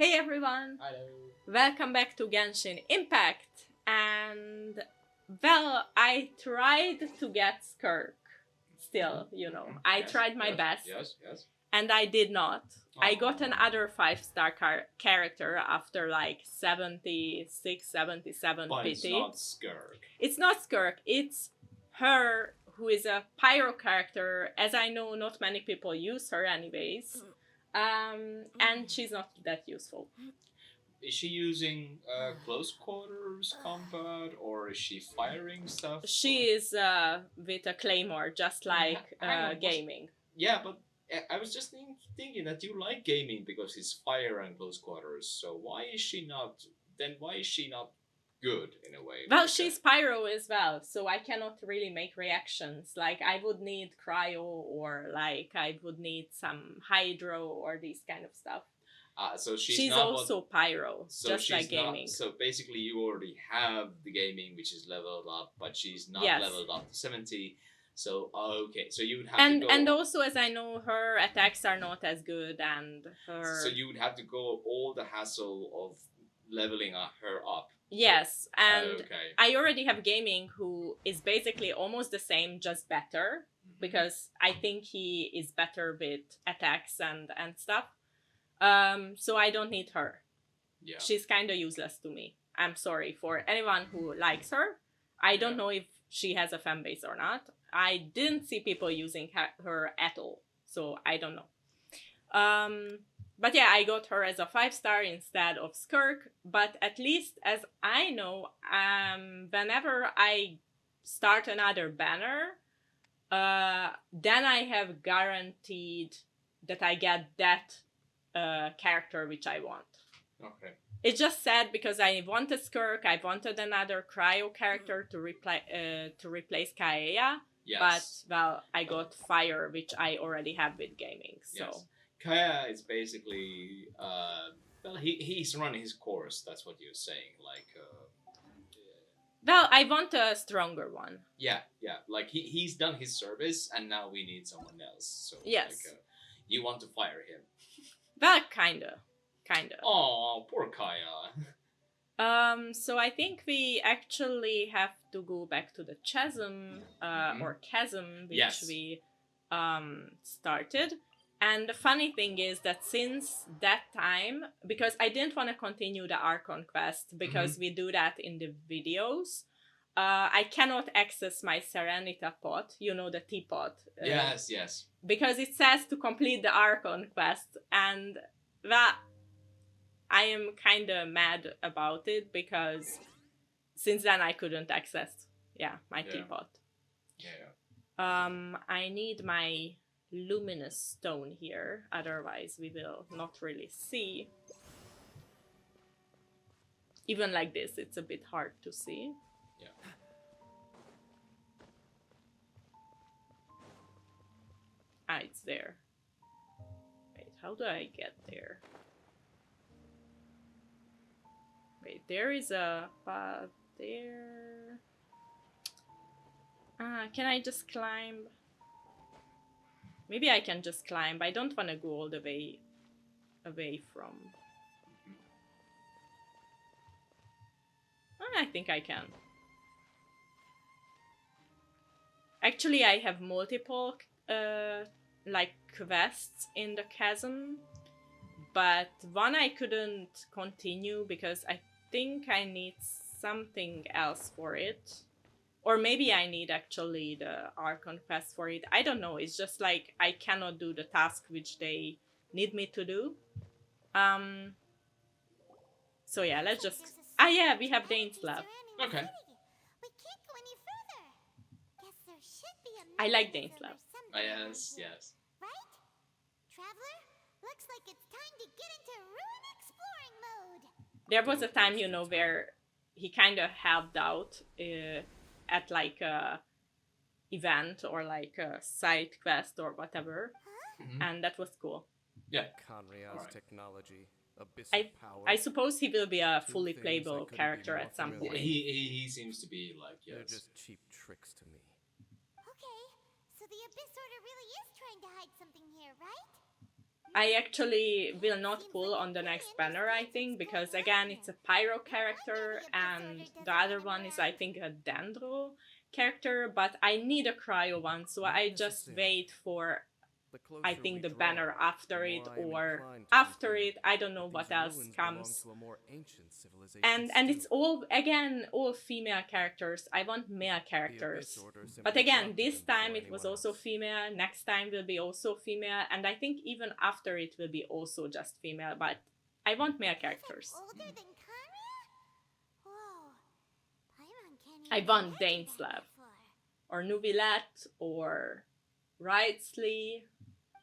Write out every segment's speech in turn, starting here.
Hey everyone! Hello. Welcome back to Genshin Impact. And, well, I tried to get Skirk. Still, I Yes, tried my yes, best. Yes. And I did not. I got Aw. another 5-star character after like 76, 77 But it's pity. not Skirk. It's not Skirk, it's her who is a pyro character. As I know, not many people use her anyways. And she's not that useful. Is she using close quarters combat or is she firing stuff? She is with a claymore, just like gaming. Yeah, but I was just thinking that you like gaming because it's fire and close quarters. So why is she not? Then why is she not good in a way? Well, Like, she's pyro as well, so I cannot really make reactions. Like, I would need cryo, or like I would need some hydro or these kind of stuff. So she's not also pyro, so just she's like gaming. So basically, you already have the gaming, which is leveled up, but she's not Yes. leveled up to 70. So okay, so you would have And to go. and also, as I know, her attacks are not as good, and her. So you would have to go all the hassle of leveling her up. Yes, and Okay. I already have gaming, who is basically almost the same, just better, because I think he is better with attacks and stuff. So I don't need her. Yeah. She's kind of useless to me. I'm sorry for anyone who likes her. I don't know if she has a fan base or not. I didn't see people using her at all, so I don't know. But yeah, I got her as a 5-star instead of Skirk. But at least, as I know, whenever I start another banner, then I have guaranteed that I get that character which I want. Okay. It's just sad because I wanted Skirk, I wanted another cryo character to replace Kaeya. Yes. But, well, I got Fire, which I already have with gaming, so... Yes. Kaya is basically, well, he's running his course, that's what you're saying, like... Well, I want a stronger one. Yeah, like he's done his service, and now we need someone else, so... Yes. Like, you want to fire him. Well, kinda. Oh, poor Kaya. So I think we actually have to go back to the Chasm, or Chasm, which we started. And the funny thing is that since that time, because I didn't want to continue the Archon quest, because we do that in the videos, I cannot access my Serenita pot, the teapot. Yes. Because it says to complete the Archon quest, and that... I am kind of mad about it, because since then I couldn't access, my teapot. Yeah. I need my luminous stone here, otherwise we will not really see. Even like this, it's a bit hard to see. Yeah. It's there. Wait, how do I get there? Wait, there is a path there. Can I just climb? Maybe I can just climb. I don't want to go all the way away from... I think I can. Actually, I have multiple like quests in the Chasm, but one I couldn't continue because I think I need something else for it. Or maybe I need actually the Archon quest for it. I don't know. It's just like I cannot do the task which they need me to do. So yeah, let's just... yeah, we have Dane's Lab. Okay. I like Dane's Lab. Yes. Right? Traveler, looks like it's time to get into ruin exploring mode. There was a time, where he kind of helped out at like a event or like a side quest or whatever, and that was cool. Yeah. Conria's technology, abyss power. I suppose he will be a fully playable character at some point. He seems to be like, yes. They're just cheap tricks to me. Okay, so the Abyss Order really is trying to hide something here, right? I actually will not pull on the next banner, I think, because again, it's a Pyro character, and the other one is, I think, a Dendro character, but I need a Cryo one, so I just wait for, I think, the banner after it, or after it, I don't know what else comes. And it's all, again, all female characters. I want male characters. But again, this time it was also female, next time will be also female, and I think even after it will be also just female, but I want male characters. Older than Karia? Whoa. Paimon can't I even want imagine that Daneslav, before. or Nuvilette, or Wrightsley.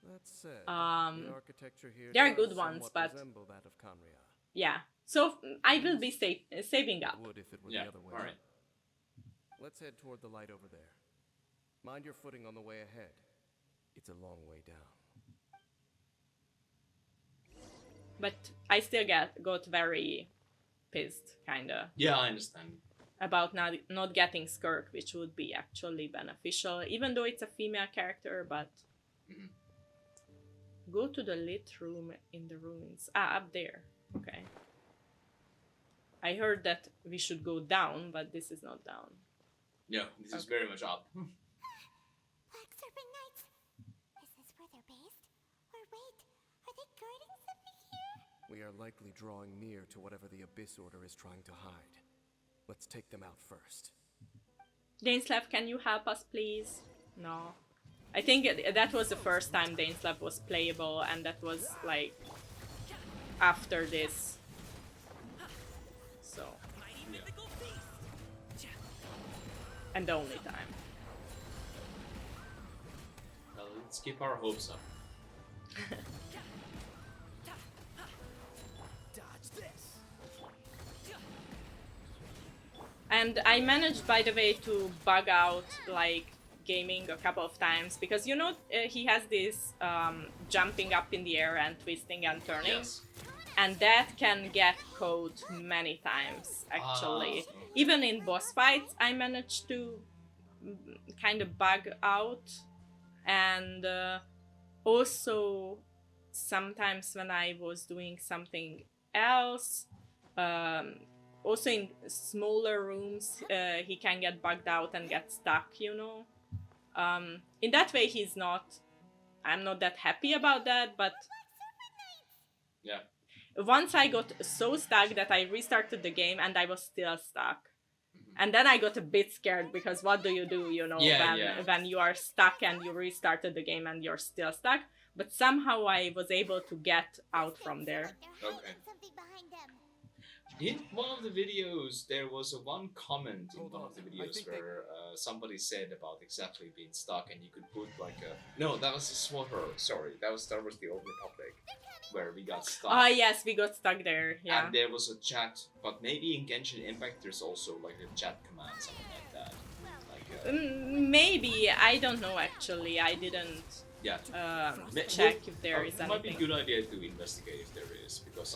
That said, Um, the architecture here there are does good ones, somewhat but- resemble that of Conria. Yeah, so I will be saving up. Would if it were Yeah, the other way. alright. Let's head toward the light over there. Mind your footing on the way ahead. It's a long way down. But I still got very pissed, kinda, Yeah, I understand. about not getting Skirk, which would be actually beneficial, even though it's a female character, but... Mhm. Go to the lit room in the ruins. Ah, up there. Okay. I heard that we should go down, but this is not down. Yeah, this is Okay. very much up. Black Serpent Knights. Is this where they're based? Or wait, are they guarding something here? We are likely drawing near to whatever the Abyss Order is trying to hide. Let's take them out first. Daneslav, can you help us, please? No. I think that was the first time Daneslav was playable, and that was, like, after this. So... Yeah. And the only time. Well, let's keep our hopes up. And I managed, by the way, to bug out, like, gaming a couple of times, because, you know, he has this jumping up in the air and twisting and turning, Yes. and that can get caught many times, actually. Ah, okay. Even in boss fights, I managed to kind of bug out, and also sometimes when I was doing something else, also in smaller rooms, he can get bugged out and get stuck, you know. In that way, I'm not that happy about that, but Yeah. once I got so stuck that I restarted the game and I was still stuck. And then I got a bit scared, because what do, you know, Yeah, when you are stuck and you restarted the game and you're still stuck. But somehow I was able to get out from there. They're hiding Okay. something behind them. In one of the videos, there was one comment in Hold one on, of the I videos think where somebody said about exactly being stuck, and you could put like a... No, that was a Swatter. Sorry, that was the Old Republic, where we got stuck. Oh yes, we got stuck there, yeah. And there was a chat, but maybe in Genshin Impact there's also like a chat command, something like that. Like, Maybe, I don't know actually, I didn't yeah. check if there is It might be a anything. good idea to investigate if there is, because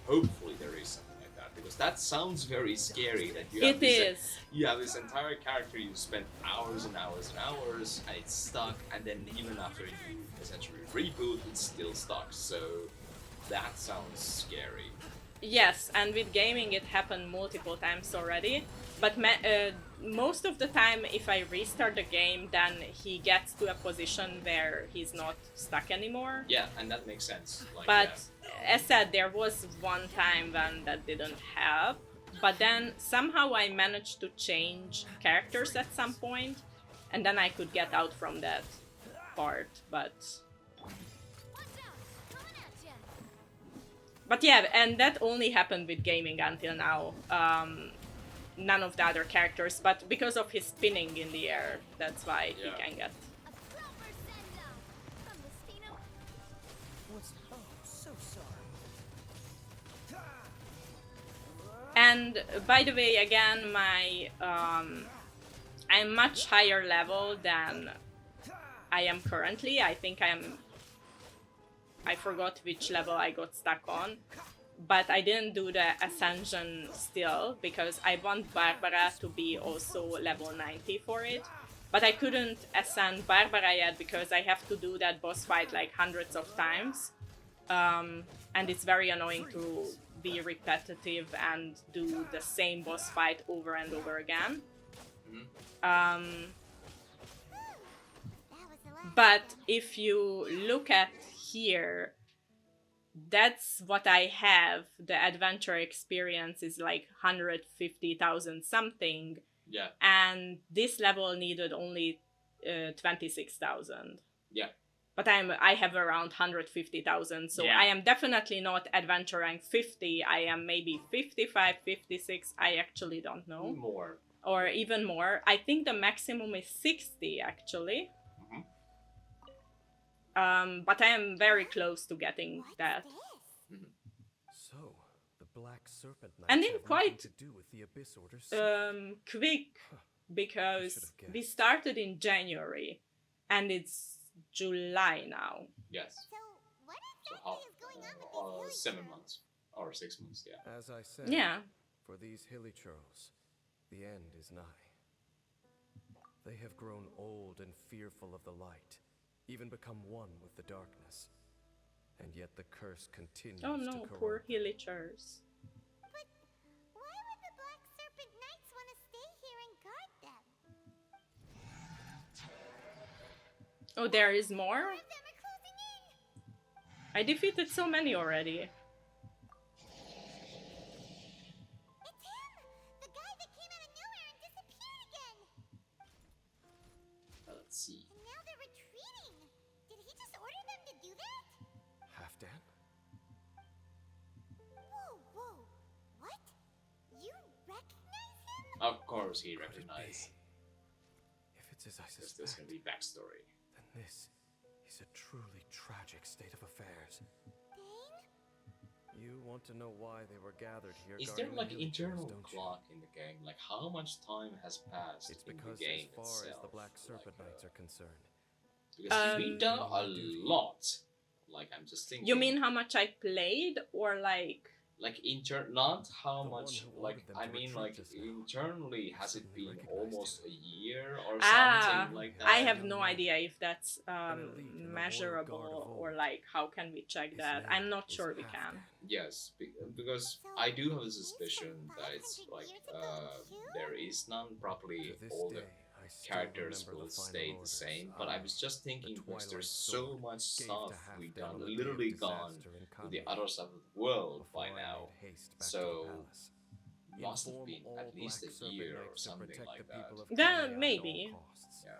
hopefully there is something like that, because that sounds very scary that you have It this, is. you have this entire character you spent hours and hours and hours, and it's stuck, and then even after you essentially reboot, it's still stuck, so that sounds scary. Yes, and with gaming it happened multiple times already. But most of the time, if I restart the game, then he gets to a position where he's not stuck anymore. Yeah, and that makes sense. Like, But as said, there was one time when that didn't help. But then somehow I managed to change characters at some point, and then I could get out from that part. But yeah, and that only happened with gaming until now. None of the other characters, but because of his spinning in the air, that's why Yeah. he can get. A proper send-down from the Stino. So sorry. And by the way, again, I'm much higher level than I am currently. I think I forgot which level I got stuck on, but I didn't do the ascension still because I want Barbara to be also level 90 for it. But I couldn't ascend Barbara yet because I have to do that boss fight like hundreds of times. and it's very annoying to be repetitive and do the same boss fight over and over again. But if you look at here, that's what I have. The adventure experience is like 150,000 something, Yeah. and this level needed only 26,000. Yeah. But I have around 150,000, so Yeah. I am definitely not adventure rank 50. I am maybe 55, 56. I actually don't know. More. Or even more. I think the maximum is 60 actually. But I am very close to getting that. So, the Black Serpent Knights And in have quite nothing to do with the Abyss Order's quick, because guessed. we started in January and it's July now. Yes. So, what So exactly is going on with these 7 hilly months or 6 months. Yeah. As I said, Yeah. for these hilly churls, the end is nigh. They have grown old and fearful of the light, even become one with the darkness. And yet the curse continues Oh to no, corrupt poor them. Hilichars. But why would the Black Serpent Knights want to stay here and guard them? Oh, there is more? More of them are closing in! I defeated so many already. It's him! The guy that came out of nowhere and disappeared again! Let's see. And now they're retreating! Did he just order them to do that? Halfdan? Whoa, whoa! What? You recognize him? Of course, he Could it be? recognized. If it's as I There's suspect, gonna be backstory. then this is a truly tragic state of affairs. Dane? You want to know why they were gathered here? Is there guarding like the hilly churls, internal don't you? clock in the game? Like how much time has passed It's in the because game as far itself? as the Black Serpent like, Knights are concerned, because we've done a Duty. lot. Like I'm just thinking. You mean how much I played, or like? like not how The much one who like ordered them I to mean retreat like just now internally has it suddenly been recognized almost him. a year or Ah, something like that? I have no idea if that's elite in the Royal Guard measurable, of or old. like how can we check His that? name I'm not is sure we Halfdan. can. Yes, because I do have a suspicion that it's like there is none properly. To this All the day, I still characters remember will the final stay the orders. same, but I was just thinking because Twilight there's Sword so much gave stuff to we've Halfdan done, on the day of literally gone disaster in to the Conway, other side of the world before by I now. made haste back to So the palace. must have Inform been all at least Black a Serpent year or Knights to something protect like the that. people of Yeah, Conway at all maybe. costs. Yeah.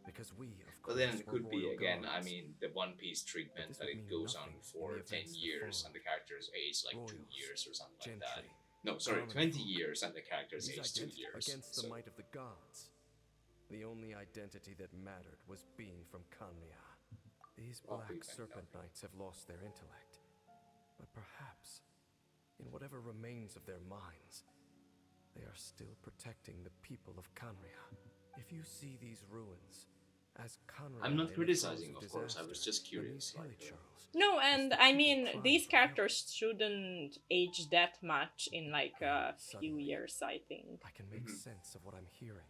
Because we, of But course, then it were could be royal again, I guards. mean, the One Piece treatment this that would it mean goes on nothing in for the 10 events that years followed. and the characters age like 2 Royals, years or something like that. gentry, No, sorry, common 20 folk. years and the characters These age 2 identities years. against the So, might of the gods. The only identity that mattered was being from Kanria. These Oh, Black big thing, Serpent Knights have lost their intellect. But perhaps, in whatever remains of their minds, they are still protecting the people of Kanria. If you see these ruins as Kanria I'm not in the criticizing, throes of course, I was disaster, just then curious, these hilly like, churls, No, and I mean Fine. these characters shouldn't age that much in like a few Suddenly, years, I think. I can make Mhm. sense of what I'm hearing.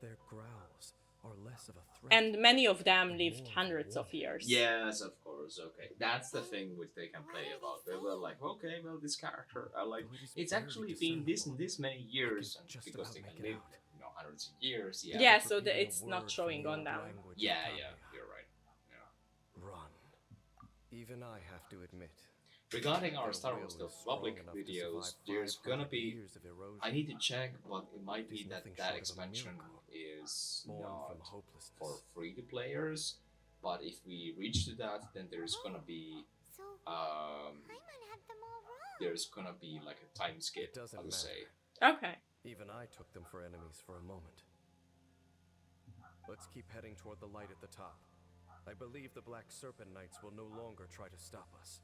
Their growls are less of a threat. And many of them And lived more of a hundreds of warning. years. Yes, of course, okay. That's the thing which they can play about. They were like, okay, well, this character, I like, Though it is it's barely actually been this and discernible, this many years, and just because about they can make it live, out. hundreds of years, yeah. Yeah, so Repeating a it's not word showing from the on old them. language of Yeah, Kanria. you're right. Yeah. Run. Even I have to admit. Regarding our their Star will Wars is The strong Public enough to videos, survive there's 500 gonna be. years of erosion. I need to check, but it might It be is that nothing that short of a expansion miracle, is born not from hopelessness. for free to players. But if we reach to that, then there's gonna be So, um, Paimon had them all wrong. there's gonna be like a time skip. It doesn't I would matter. say. Okay. Even I took them for enemies for a moment. Let's keep heading toward the light at the top. I believe the Black Serpent Knights will no longer try to stop us.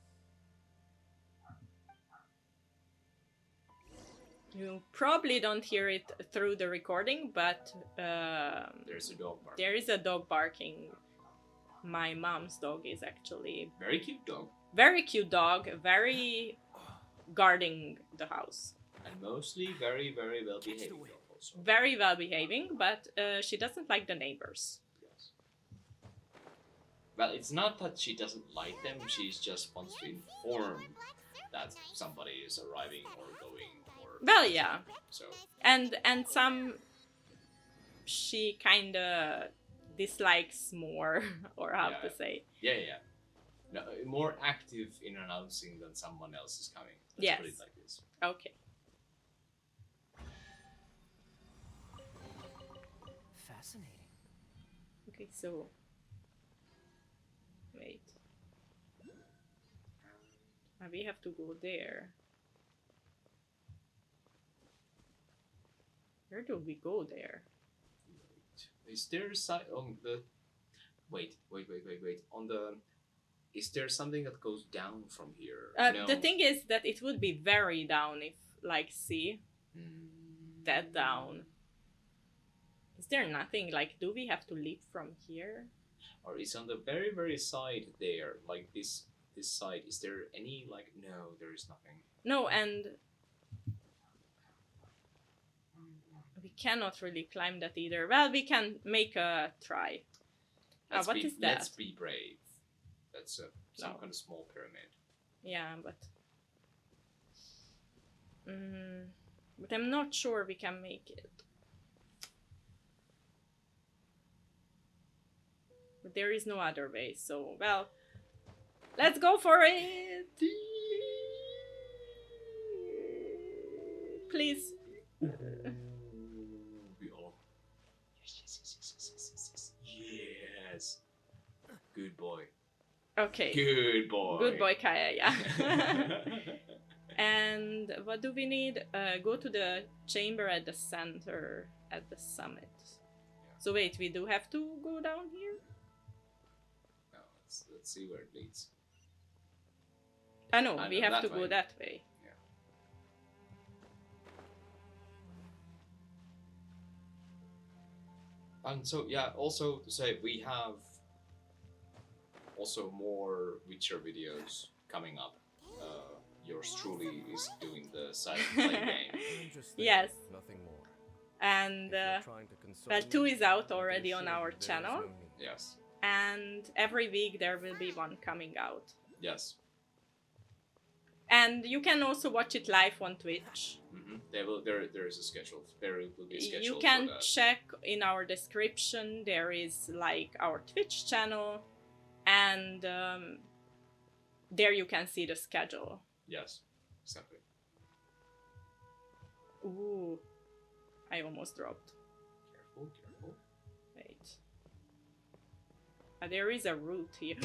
You probably don't hear it through the recording, but There's a dog bark. there is a dog barking. My mom's dog is actually Very cute dog, very cute dog, very guarding the house. and mostly very, very well behaved dog also. Very well behaving, but she doesn't like the neighbors. Yes. Well, it's not that she doesn't like them, she just wants to inform that somebody is arriving or going or... Well, yeah. So, And some she kinda dislikes more, or how Yeah. to say. yeah. No, more active in announcing than someone else is coming. Let's Yes. put it like this. Okay. Fascinating. Okay, so wait. We have to go there. Where do we go there? Is there a side on the... Wait. On the... Is there something that goes down from here? No. The thing is that it would be very down if, like, see, that down. Is there nothing, like, do we have to leap from here? Or is on the very, very side there, like this side, is there any, like... No, there is nothing. No, and we cannot really climb that either. Well, we can make a try. What is that? Let's be brave. That's some No. kind of small pyramid. Yeah, but I'm not sure we can make it. But there is no other way, so well, let's go for it. Please. We all... Yes. Good boy. Okay. Good boy. Good boy, Kaya. Yeah. And what do we need? Go to the chamber at the center, at the summit. So wait, we do have to go down here? No, let's see where it leads. No, I we know, have to that go way. that way. And so, yeah, also to say, we have also more Witcher videos coming up. Yours truly is doing the silent play game. I'm just there, Yes. nothing more. And If you're trying to console well, me, 2 is out I can already on assure our you there is channel. no need. Yes. And every week there will be one coming out. Yes. And you can also watch it live on Twitch. There is a schedule. There will be a schedule You for can that. check in our description. There is like our Twitch channel, and there you can see the schedule. Yes. Exactly. Ooh, I almost dropped. Careful. Wait. There is a route here.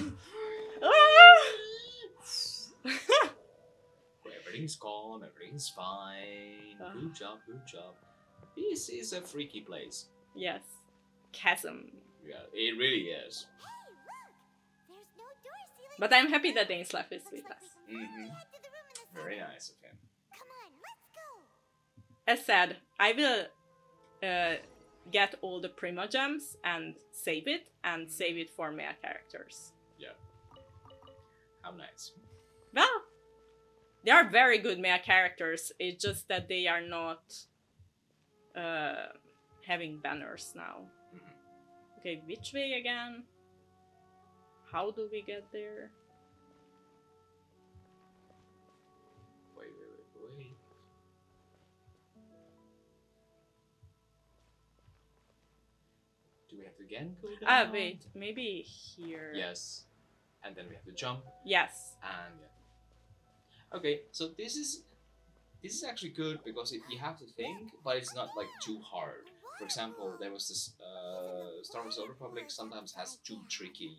Everything's calm, everything's fine. Ah. Good job. This is a freaky place. Yes, Chasm. Yeah, it really is. Hey, look! There's no door ceiling. But I'm happy that Daneslav is with us. Mm-hmm. Head to the room in the Very center. nice of him. Come on, let's go. As said, I will get all the Prima gems and save it for male characters. How nice. Well, they are very good male characters. It's just that they are not having banners now. Mhm. Okay, which way again? How do we get there? Wait. Do we have to again go down? Wait, maybe here. Yes. And then we have to jump. Yes. And yeah. Okay, so this is actually good because you have to think, but it's not like too hard. For example, there was this Star Wars: Old Republic sometimes has too tricky,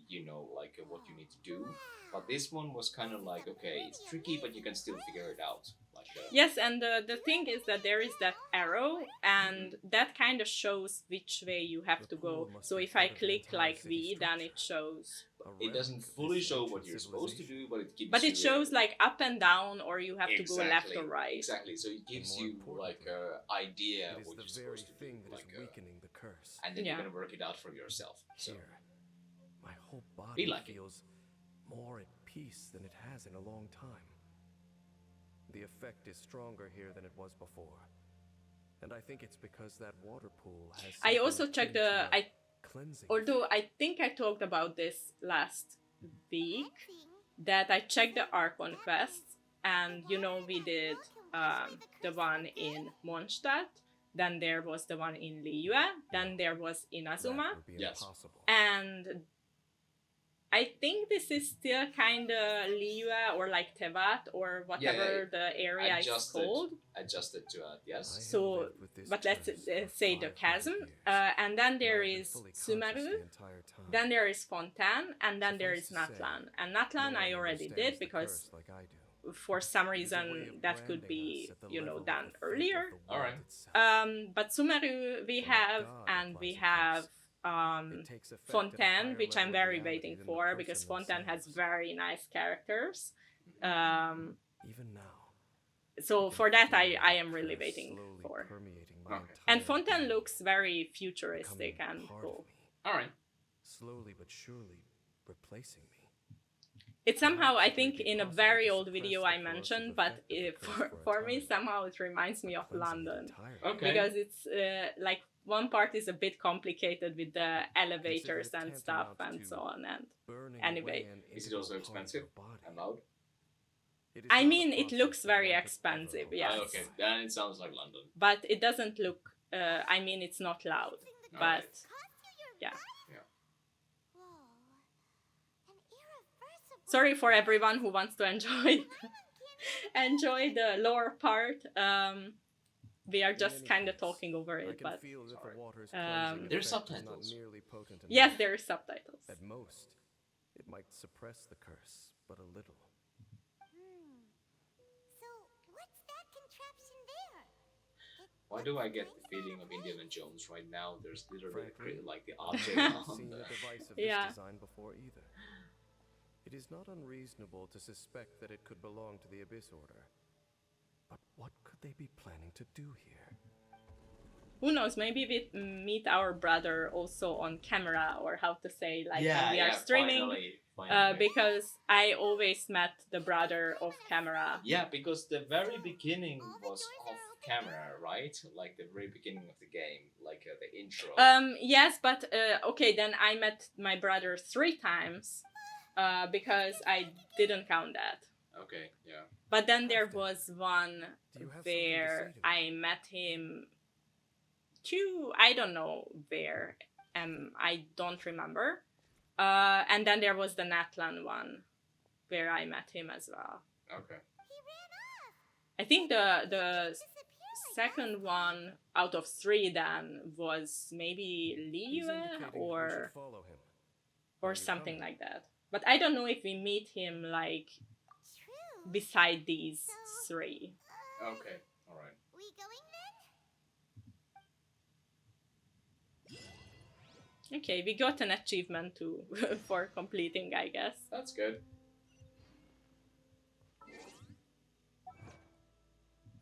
like what you need to do. But this one was kind of like, okay, it's tricky, but you can still figure it out. Like Yes, and the thing is that there is that arrow, and that kind of shows which way you have to go. So if I click like V, then it shows. it doesn't fully show what you're supposed to do, but it gives. But you it shows like up and down, or you have to go left Exactly, or right. Exactly. So it gives And more you like importantly, a idea It is what the you're very supposed to do, thing that like, is weakening the curse. and then Yeah. you're gonna work it out for yourself. So Here, my whole body like it. feels more at peace than it has in a long time. The effect is stronger here than it was before. And I think it's because that water pool has I something also checked akin to a cleansing. although I think I talked about this last week, Cleansing? that I checked the Archon quests, and you know we did the one in Mondstadt, then there was the one in Liyue, then there was in That Azuma, would be Yes. impossible. and I think this is still kind of Liyue or like Teyvat or whatever the area is Adjusted. called. Adjusted to I yes. have So, lived with this but let's curse for say the 500 Chasm, years, and then there and I've been is fully conscious Sumeru, the entire time. then there is Fontaine, and then there is Suffice to say, Natlan. And Natlan No I one already understands did the because curse like I do. for some It is a way reason of that could branding be, us at the you know, level of done the fate of earlier. the world Alright. itself. But Sumeru we When a have, god and we applies a have curse, It takes effect at a Fontaine, higher which level I'm of very reality waiting than the for because person Fontaine has themselves. very nice characters. Um, Even now. so I for can that feel I the am really curse waiting slowly for. permeating my Okay. And entire Fontaine being, looks very futuristic becoming and part cool. of me, Alright. slowly but surely replacing me. It somehow, I Perhaps it may think, be in a possible very to old suppress video the I corrosive mentioned, but effect of the curse for a me time, somehow it reminds me of cleansing it London. entirely. Okay. Because it's like one part is a bit complicated with the elevators Consider it and stuff tantamount and to so on. And burning Anyway. away an Is it integral also part of expensive your body. and loud? It is I not a mean, it process looks that very one could ever expensive, hope yes. Oh, okay. Then it sounds like London. but it doesn't look. I mean, it's not loud, but Alright. Cost you your yeah. life? Yeah. Whoa. An irreversible. Sorry for everyone who wants to enjoy the lore part. We are In just any kind of case, talking over I it, can but feel that Sorry. the water's Um, cleansing There's effect is subtitles. not nearly potent enough. yes, there are subtitles. At most, it might suppress the curse, but a little. So, what's that contraption there? Why do I get the feeling of Indiana Jones right now? There's literally Frankly, like the object I haven't on seen the... a device of Yeah. this design before either. It is not unreasonable to suspect that it could belong to the Abyss Order. But what could they be planning to do here? Who knows? Maybe we meet our brother also on camera, or how to say, like when we are streaming. Finally. Because I always met the brother of camera. Yeah, because the very beginning was off camera, right? Like the very beginning of the game, like the intro. Yes, but okay, then I met my brother 3 times, because I didn't count that. Okay, yeah. But then there was one Do you have something to where say to me? I met him I don't know where, I don't remember. And then there was the Natlan one where I met him as well. Okay. He ran off. I think the Disappeared. second one out of 3 then was maybe He's Liyue indicating that we or should follow him. Are you something coming? like that. But I don't know if we meet him like True. beside these 3. Okay. All right. We going then? Okay, we got an achievement too for completing, I guess. That's good.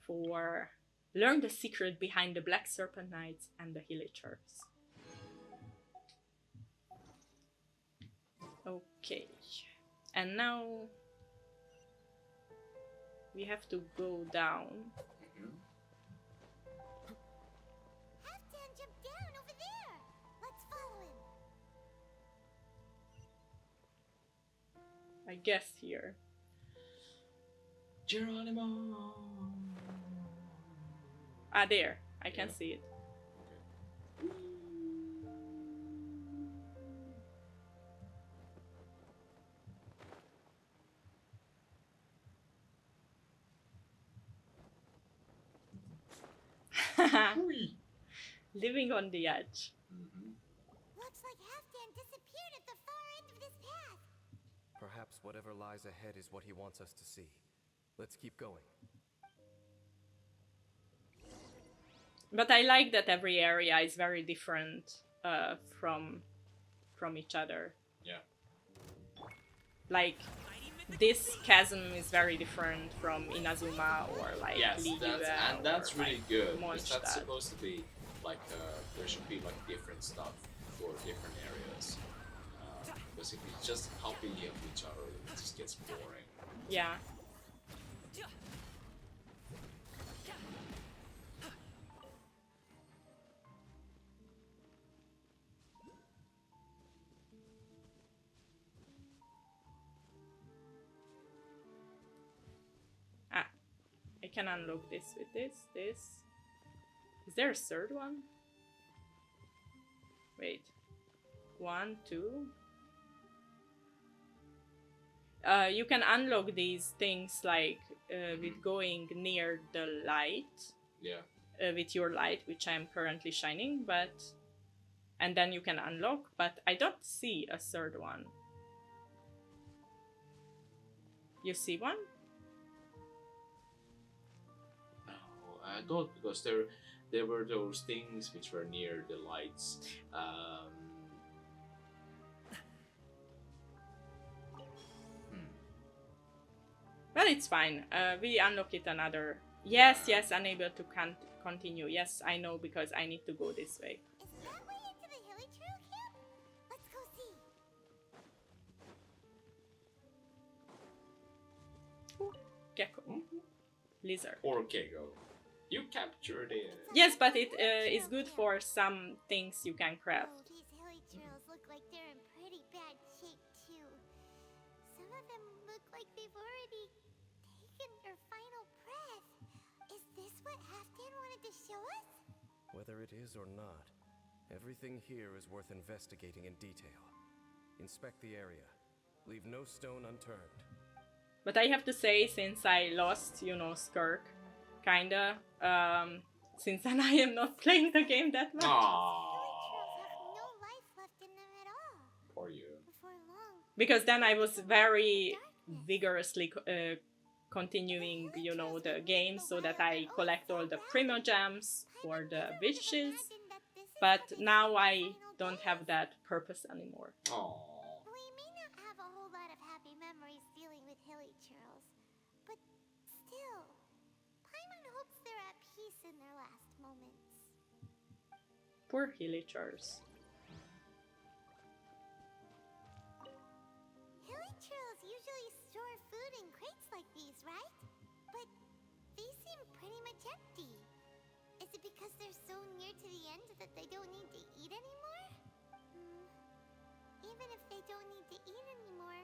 For learn the secret behind the Black Serpent Knights and the Hillagers. Okay, and now we have to go down. Mhm. Halfdan jumped down over there. Let's follow him. I guess here. Geronimo. Ah, there. I can Yeah. see it. Whee! Living on the edge. Mhm. Looks like Halfdan disappeared at the far end of this path. Perhaps whatever lies ahead is what he wants us to see. Let's keep going. But I like that every area is very different from each other. Yeah. Like this chasm is very different from Inazuma or like Yes, Liyue that's or, really like, good. 'Cause Mondstadt. that's supposed to be like there should be like different stuff for different areas. Because if you just copy of each other, it just gets boring. Yeah. can unlock this with this. Is there a third one? Wait. 1, 2. You can unlock these things like with going near the light. Yeah. With your light, which I am currently shining, and then you can unlock, but I don't see a third one. You see one? Oh, I thought because there were those things which were near the lights. Well, it's fine. We unlock it another. Yes, unable to continue. Yes, I know because I need to go this way. Is that way into the hilly trail camp? Let's go see. Gecko. Lizard. Or Kego. You captured it. Yes, but it is good for some things you can craft. Oh, these hilly trails look like they're in pretty bad shape too. Some of them look like they've already taken their final breath. Is this what Halfdan wanted to show us? Whether it is or not, everything here is worth investigating in detail. Inspect the area. Leave no stone unturned. But I have to say, since I lost, Skirk, kinda, since then I am not playing the game that much. Hilly trails have no life left in them at all. Or you. Before long, Because then I was very vigorously continuing, the game so that I collect all the Primo Gems for the wishes. But now I don't have that purpose anymore. Aww. we may not have a whole lot of happy memories dealing with hilly trails, but still, Paimon hopes they're at peace in their last moments. Poor villagers. Hilly trails usually store food in crates like these, right? But these seem pretty much empty. Is it because they're so near to the end that they don't need to eat anymore? Even if they don't need to eat anymore,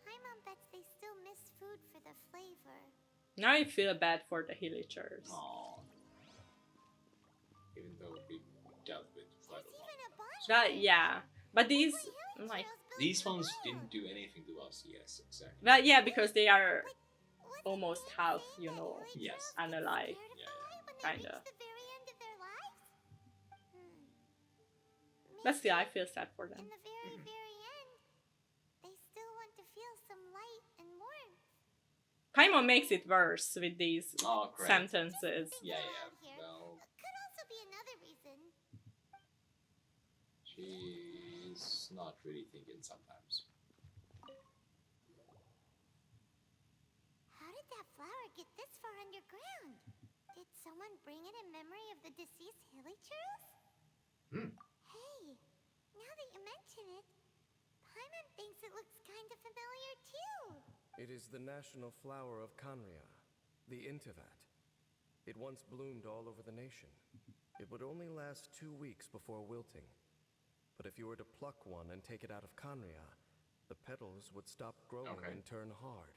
Paimon bets they still miss food for the flavor. Now I feel bad for the villagers. Aww. Even though we dealt with quite There's a lot. even a bonfire. Yeah. But these, Hilly like, trails built These for ones food. didn't do anything to us. Yes, exactly. well, yeah, because they are Wasn't almost James half, saying that hilly Yes. trails get unalive. scared of Yeah, the light when they kinda. reach the very end of their lives? But still, I Maybe feel sad for in them. the very, very end, they still want to feel some light and warmth. Paimon makes it worse with these Oh, great. sentences. Yeah, Around yeah. here. Well, Could also be another reason. she's not really thinking sometimes. How did that flower get this far underground? Did someone bring it in memory of the deceased hilly churls? Hey, now that you mention it, Paimon thinks it looks kind of familiar too. It is the national flower of Canria, the Teyvat. It once bloomed all over the nation. It would only last 2 weeks before wilting. But if you were to pluck one and take it out of Canria, the petals would stop growing Okay. and turn hard.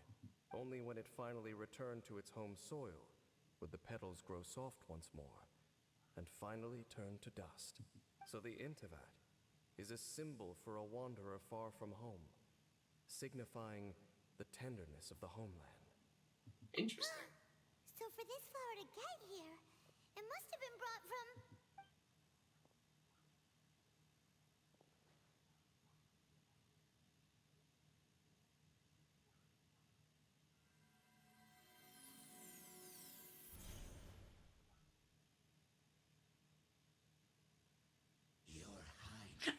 Only when it finally returned to its home soil would the petals grow soft once more and finally turn to dust. So the Teyvat is a symbol for a wanderer far from home, signifying the tenderness of the homeland. Interesting. So for this flower to get here, it must have been brought from...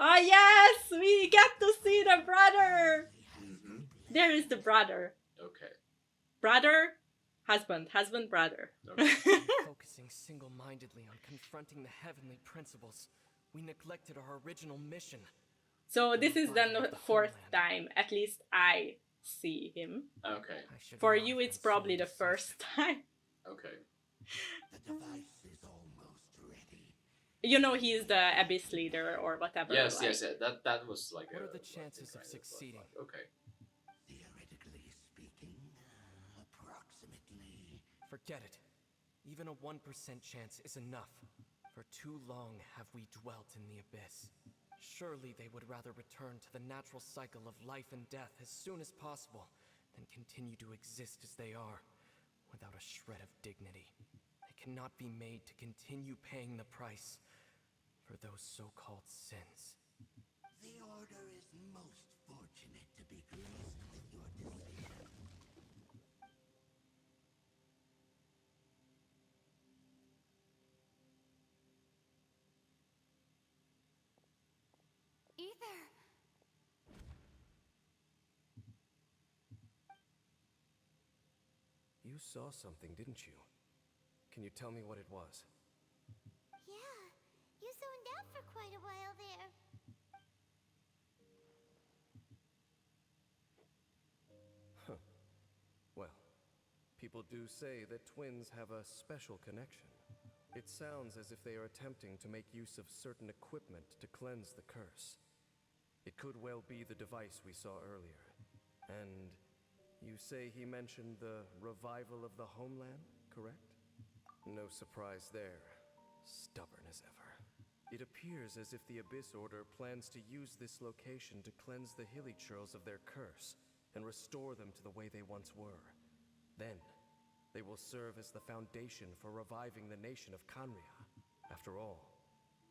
Oh yes, we get to see the brother. Mm-hmm. There is the brother. Okay. Brother, husband, brother. Okay. Focusing single-mindedly on confronting the heavenly principles, we neglected our original mission. So this is the fourth time, at least I see him. Okay. I should For not you, have it's been so probably the indecisive. first time. Okay. The device is almost ready. He is the abyss leader or whatever. Yes, like. yes, yeah. That was like. What a, are the like chances a of kind succeeding? Okay. Theoretically speaking, approximately. Forget it. Even a 1% chance is enough. For too long have we dwelt in the abyss. Surely they would rather return to the natural cycle of life and death as soon as possible than continue to exist as they are, without a shred of dignity. They cannot be made to continue paying the price for those so-called sins. The Order is most fortunate to be graced with your decision. Ether! You saw something, didn't you? Can you tell me what it was? Yeah, you zoned out for quite a while there. Well, people do say that twins have a special connection. It sounds as if they are attempting to make use of certain equipment to cleanse the curse. It could well be the device we saw earlier. And you say he mentioned the revival of the homeland, correct? No surprise there. Stubborn as ever. It appears as if the Abyss Order plans to use this location to cleanse the hilly churls of their curse and restore them to the way they once were. Then, they will serve as the foundation for reviving the nation of Canria. After all,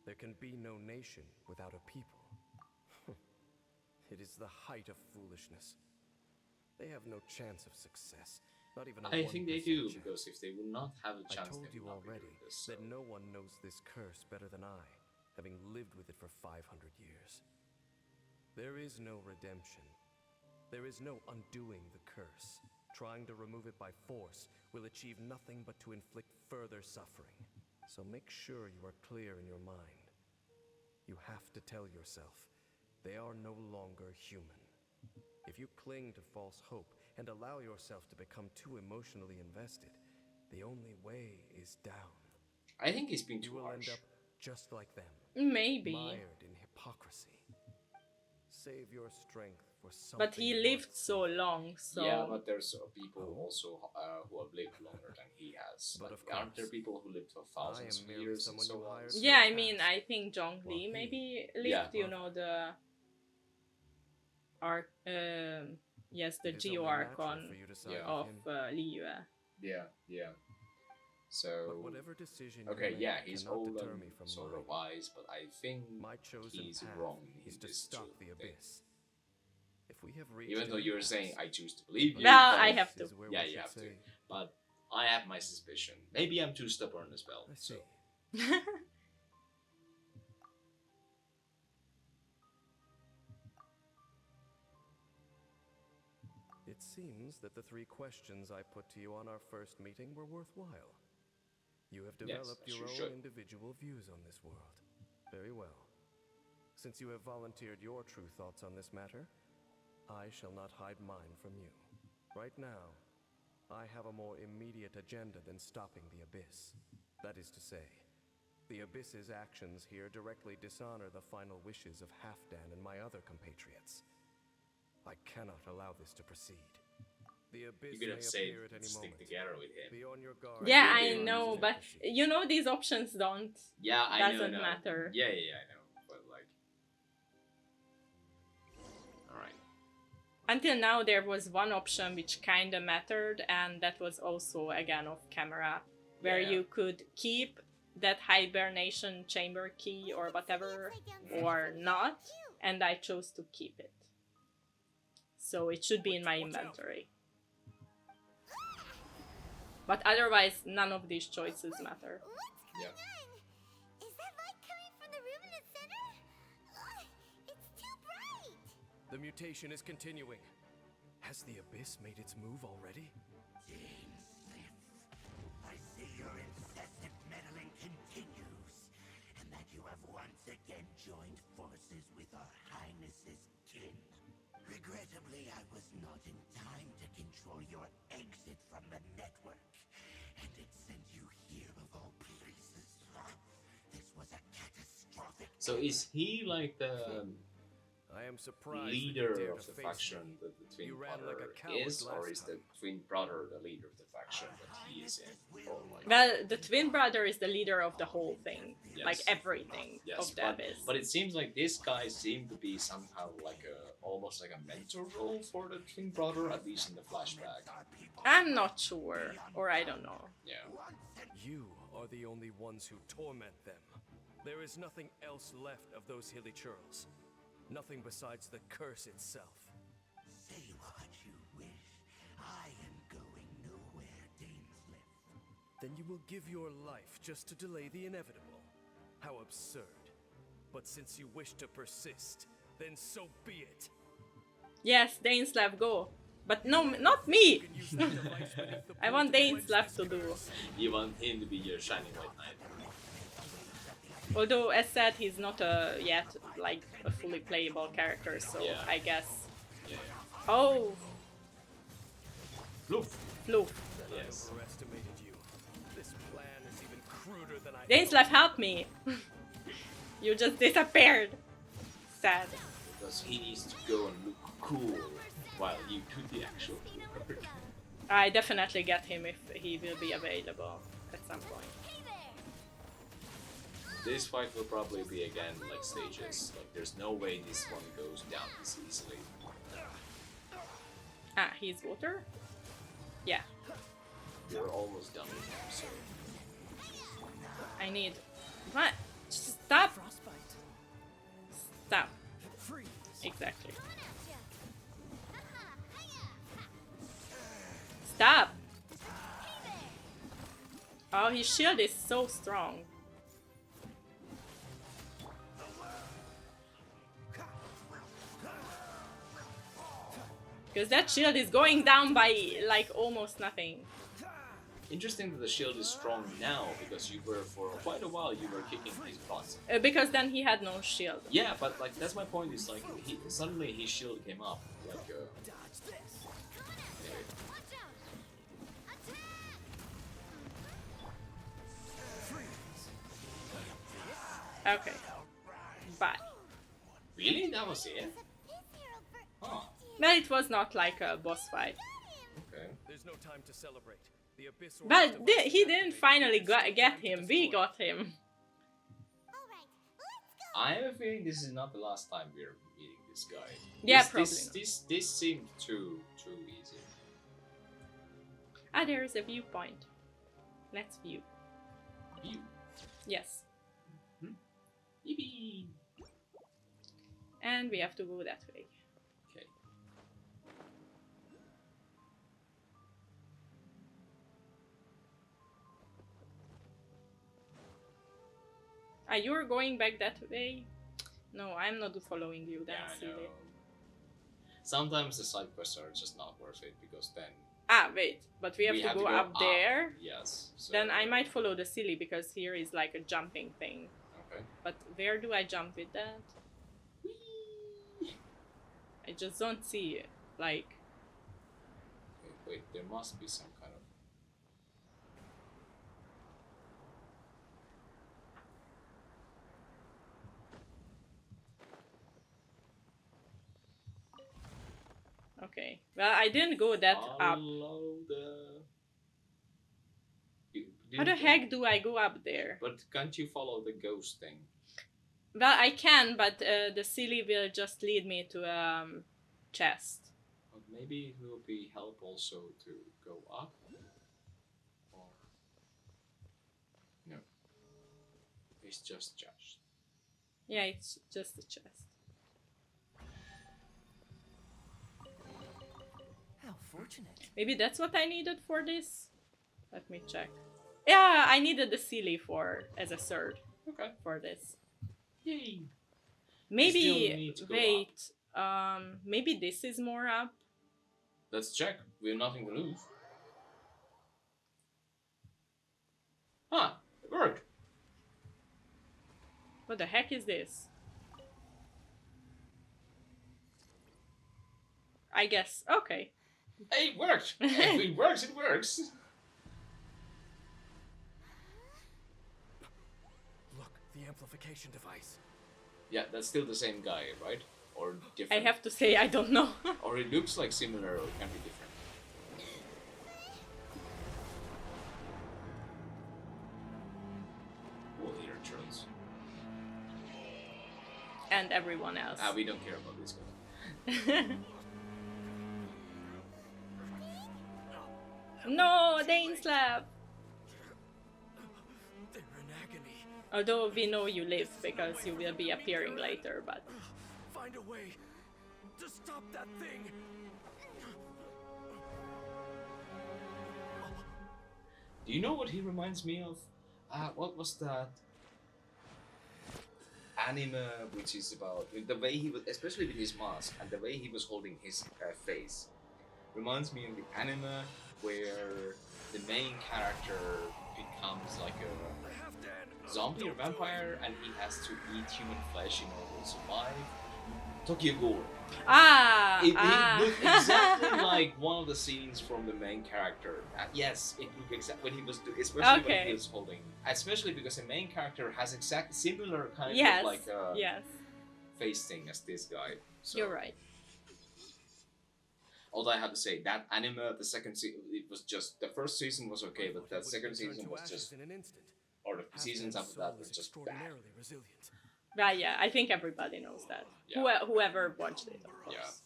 there can be no nation without a people. It is the height of foolishness. They have no chance of success, not even a I think they do, chance. because if they would not have a I chance, told they you would not be already doing this, that so- no one knows this curse better than I, having lived with it for 500 years. There is no redemption. There is no undoing the curse. Trying to remove it by force will achieve nothing but to inflict further suffering. So make sure you are clear in your mind. You have to tell yourself, they are no longer human. If you cling to false hope and allow yourself to become too emotionally invested, the only way is down. I think he's been You too will harsh. end up just like them, Maybe. mired in hypocrisy. Save your strength for something But he lived so long, so... Yeah, but there's people Oh. also who have lived longer than he has. But Like, of aren't there course, people who lived for thousands am of merely years and someone so you on? hired. Yeah, I so mean, fast. I think Zhongli Well, he- maybe lived, Yeah. you know, the... yes, the It is only Geo-Archon natural for you to side Yeah. of with him. Liyue. Yeah. But So, whatever decision okay, you make yeah, he's cannot old deter and me from sort mine. of wise, but I think My chosen he's path wrong is in to this stop too the thing. abyss. If we have reached Even though an you're impasse, saying I choose to believe you, Well, but I this have to. is where Yeah, we you should have to. say, But I have my suspicion. Maybe I'm too stubborn as well. I So see. It seems that the 3 questions I put to you on our first meeting were worthwhile. You have Yes, developed as your you own should. individual views on this world. Very well. Since you have volunteered your true thoughts on this matter, I shall not hide mine from you. Right now, I have a more immediate agenda than stopping the Abyss. That is to say, the Abyss's actions here directly dishonor the final wishes of Halfdan and my other compatriots. I cannot allow this to proceed. The Abyss you could may have said appear at any stick moment. together with him. Be on your guard. Yeah, Right, I yeah, know, yeah. but you know these options don't. Yeah, I know. Doesn't matter. Yeah, I know. But like, all right. Until now, there was one option which kinda mattered, and that was also again off camera, where Yeah. you could keep that hibernation chamber key or whatever, or not, and I chose to keep it. So it should be in my Watch out. inventory. But otherwise, none of these choices matter. What's going on? Is that light coming from the room in the center? Ugh, it's too bright! The mutation is continuing. Has the Abyss made its move already? I see your incessant meddling continues, and that you have once again joined forces with our Highness's kin. Regrettably, I was not in time to control your exit from the network, and it sent you here of all places. This was a catastrophic. So is he like the I am surprised that you leader dare of to the face faction me. that the twin You ran brother like a coward is, or last is the time. twin brother the leader of the faction that he is amazing. Oh my Well, the twin brother is the leader of the whole thing, Yes. like everything Yes, of the but, abyss. but it seems like this guy seemed to be somehow like almost like a mentor role for the twin brother, at least in the flashback. I'm not sure, or I don't know. Yeah. You are the only ones who torment them. There is nothing else left of those hilly churls. Nothing besides the curse itself. Say what you wish. I am going nowhere, Dainsliff. Then you will give your life just to delay the inevitable. How absurd. But since you wish to persist, then so be it. Yes, Daneslav, go. But no, not me! You can use the device beneath the I want pool to quench Daneslav this to do. curse. You want him to be your shining white knight. Although, as said, he's not yet like a fully playable character, so Yeah. I guess. Yeah. Oh, Look. Floof. Yes. Overestimated you. This plan is even cruder than I Daneslav, help me! You just disappeared. Sad. Because he needs to go and look cool while you do the actual work. I definitely get him if he will be available at some point. This fight will probably be again like stages. Like there's no way this one goes down this easily. Ah, he's water? Yeah. You're almost done with him, so I need. What? Stop! Stop. Exactly. Stop! Oh, his shield is so strong. Because that shield is going down by like almost nothing. interesting that the shield is strong now because you were for quite a while you were kicking his butt. Because then he had no shield. Yeah, but like that's my point. Is like suddenly his shield came up. Like anyway. Okay. Bye. Really? That was it? Huh. Well, it was not like a boss fight. Okay. There's no time to celebrate. The abyss But he didn't finally get him. We got him. I have a feeling this is not the last time we're meeting this guy. Yeah, this, probably This seemed too easy. Ah, there is a viewpoint. Let's view. View. Yes. Yippee! And we have to go that way. Okay. Ah, you're going back that way? No, I'm not following you then, Yeah, I silly. know. Sometimes the side quests are just not worth it because then Ah, wait, but we have to go up there. Yes. So, Then I might follow the silly because here is like a jumping thing. Okay. But where do I jump with that? I just don't see it. Like, Wait, there must be some kind of. okay. Well, I didn't go that up. Follow the. How the heck do I go up there? But can't you follow the ghost thing? Well, I can, but the silly will just lead me to chest. But maybe it will be help also to go up. Or no, it's just Josh. Yeah, it's just a chest. How fortunate. Maybe that's what I needed for this. Let me check. Yeah, I needed the silly for as a third Okay. for this. Yay. Still Maybe need to go wait. Maybe this is more up. Let's check. We have nothing to lose. Huh, it worked. What the heck is this? I guess. Okay. Hey, it worked. If it works, it works. Look, the amplification device. Yeah, that's still the same guy, right? Or I different? have to say I don't know. Or it looks like similar or it can be different. and everyone else. We don't care about this guy. No, Dane slap! They're in agony. Although we know you live because you will be appearing later, but... Find a way to stop that thing. Do you know what he reminds me of? What was that anime which is about the way he was, especially with his mask and the way he was holding his face, reminds me of the anime where the main character becomes like a zombie or vampire and he has to eat human flesh in order to survive. Tokyo Ghoul. It looked exactly like one of the scenes from the main character. Yes, it looked exactly when he was, especially when he was holding. Especially because the main character has exact similar kind of like face thing as this guy. So. You're right. Although I have to say that anime, the second season, it was just the first season was okay, but the second season was just, or the seasons after that was just bad. Right, yeah, I think everybody knows that. Yeah. Whoever watched it, of course.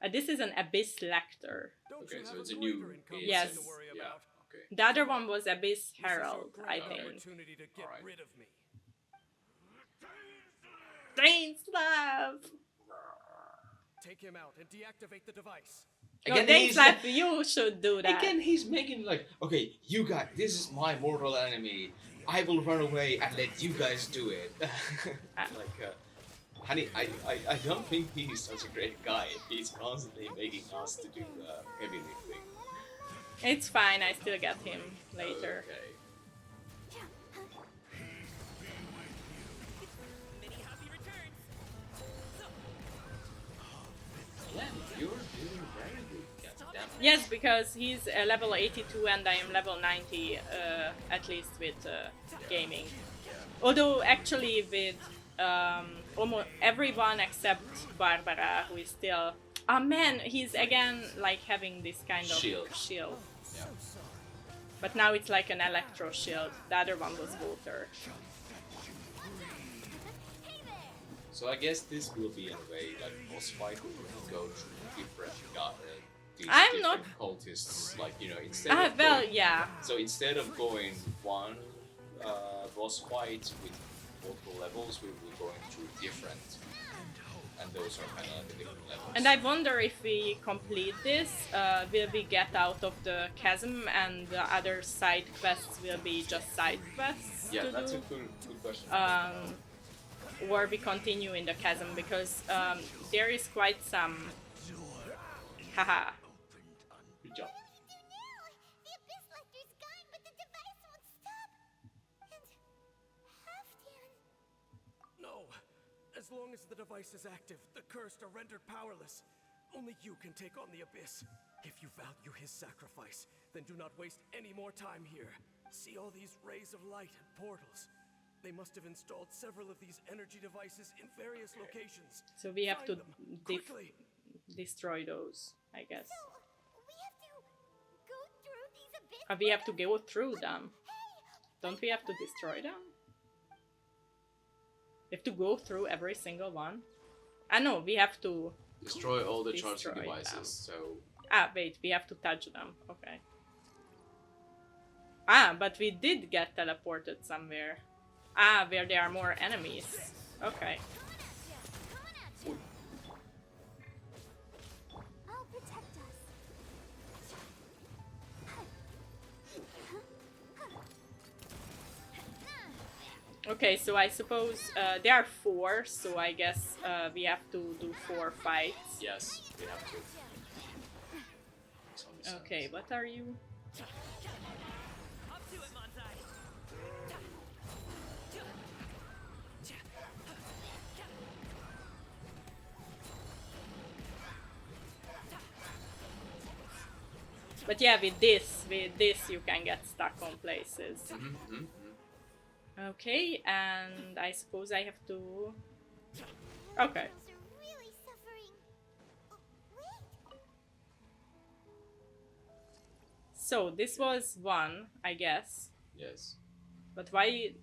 Yeah. This is an Abyss Lecter. Okay, so it's a new game. Yes. Yeah. Okay. The other one was Abyss Herald, I think. Alright. Dane slap! Take him out and deactivate the device. No, Dane slap, you should do that. Again, he's making like, okay, you guys, this is my mortal enemy. I will run away and let you guys do it. Honey, I don't think he's such a great guy. He's constantly making us to do heavy lifting. It's fine, I still get him later. Okay. Yeah, you're doing very good. Damn. Yes, because he's level 82 and I am level 90, at least with gaming. Although actually with almost everyone except Barbara, who is still... Oh man, he's again like having this kind of shield. Yeah. But now it's like an electro shield. The other one was water. So I guess this will be in a way like boss fight where you go through different these I'm different not... cultists, like, you know, instead of well, going, yeah. So instead of going one boss fight with multiple levels, we will be going through different, and those are kind of like the different levels. And I wonder if we complete this, will we get out of the chasm and the other side quests will be just side quests Yeah, to that's do? a good question. Or we continue in the chasm, because there is quite some... Haha. Good job. The Abyss Lecter's gone, but the device won't stop. And Halfdan. No! As long as the device is active, the cursed are rendered powerless. Only you can take on the Abyss. If you value his sacrifice, then do not waste any more time here. See all these rays of light and portals. They must have installed several of these energy devices in various locations. So we have to Find them, quickly. destroy those, I guess. So, we have to go through these Abyss We have to go through them. Don't we have to destroy them? We have to go through every single one? No, we have to... Destroy all the Destroy charging devices. them. So wait, we have to touch them. Okay. But we did get teleported somewhere. Where there are more enemies. Okay. I'll protect us. Okay, so I suppose there are 4, so I guess we have to do 4 fights. yes, we have to. Okay, what are you? But yeah, with this you can get stuck on places. Okay, and I suppose I have to... Okay. Heroes are really suffering. Wait. So this was 1, I guess. Yes. But why...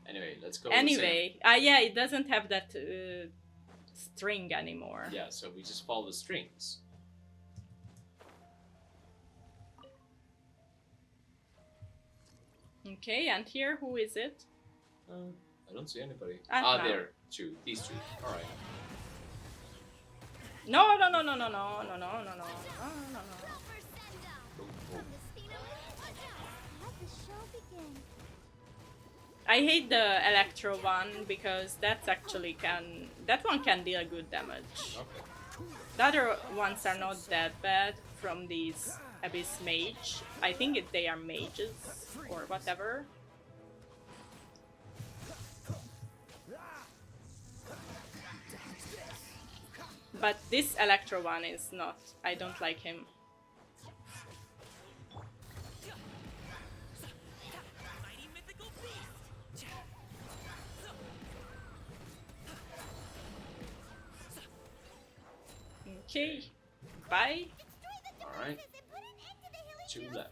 Anyway, let's go. with Anyway, yeah, it doesn't have that string anymore. Sam. Yeah, so we just follow the strings. Okay, and here, who is it? I don't see anybody. Ah, no. There. Two. These two. Alright. No, no, no, no, no, no, no, no, no, no, no, no, no. Let the show begin. I hate the Electro one because that's actually that one can deal good damage. Okay. The other ones are not that bad from these Abyss Mage. I think they are mages or whatever. But this Electro one is not. I don't like him. Okay, bye. Alright. Two left.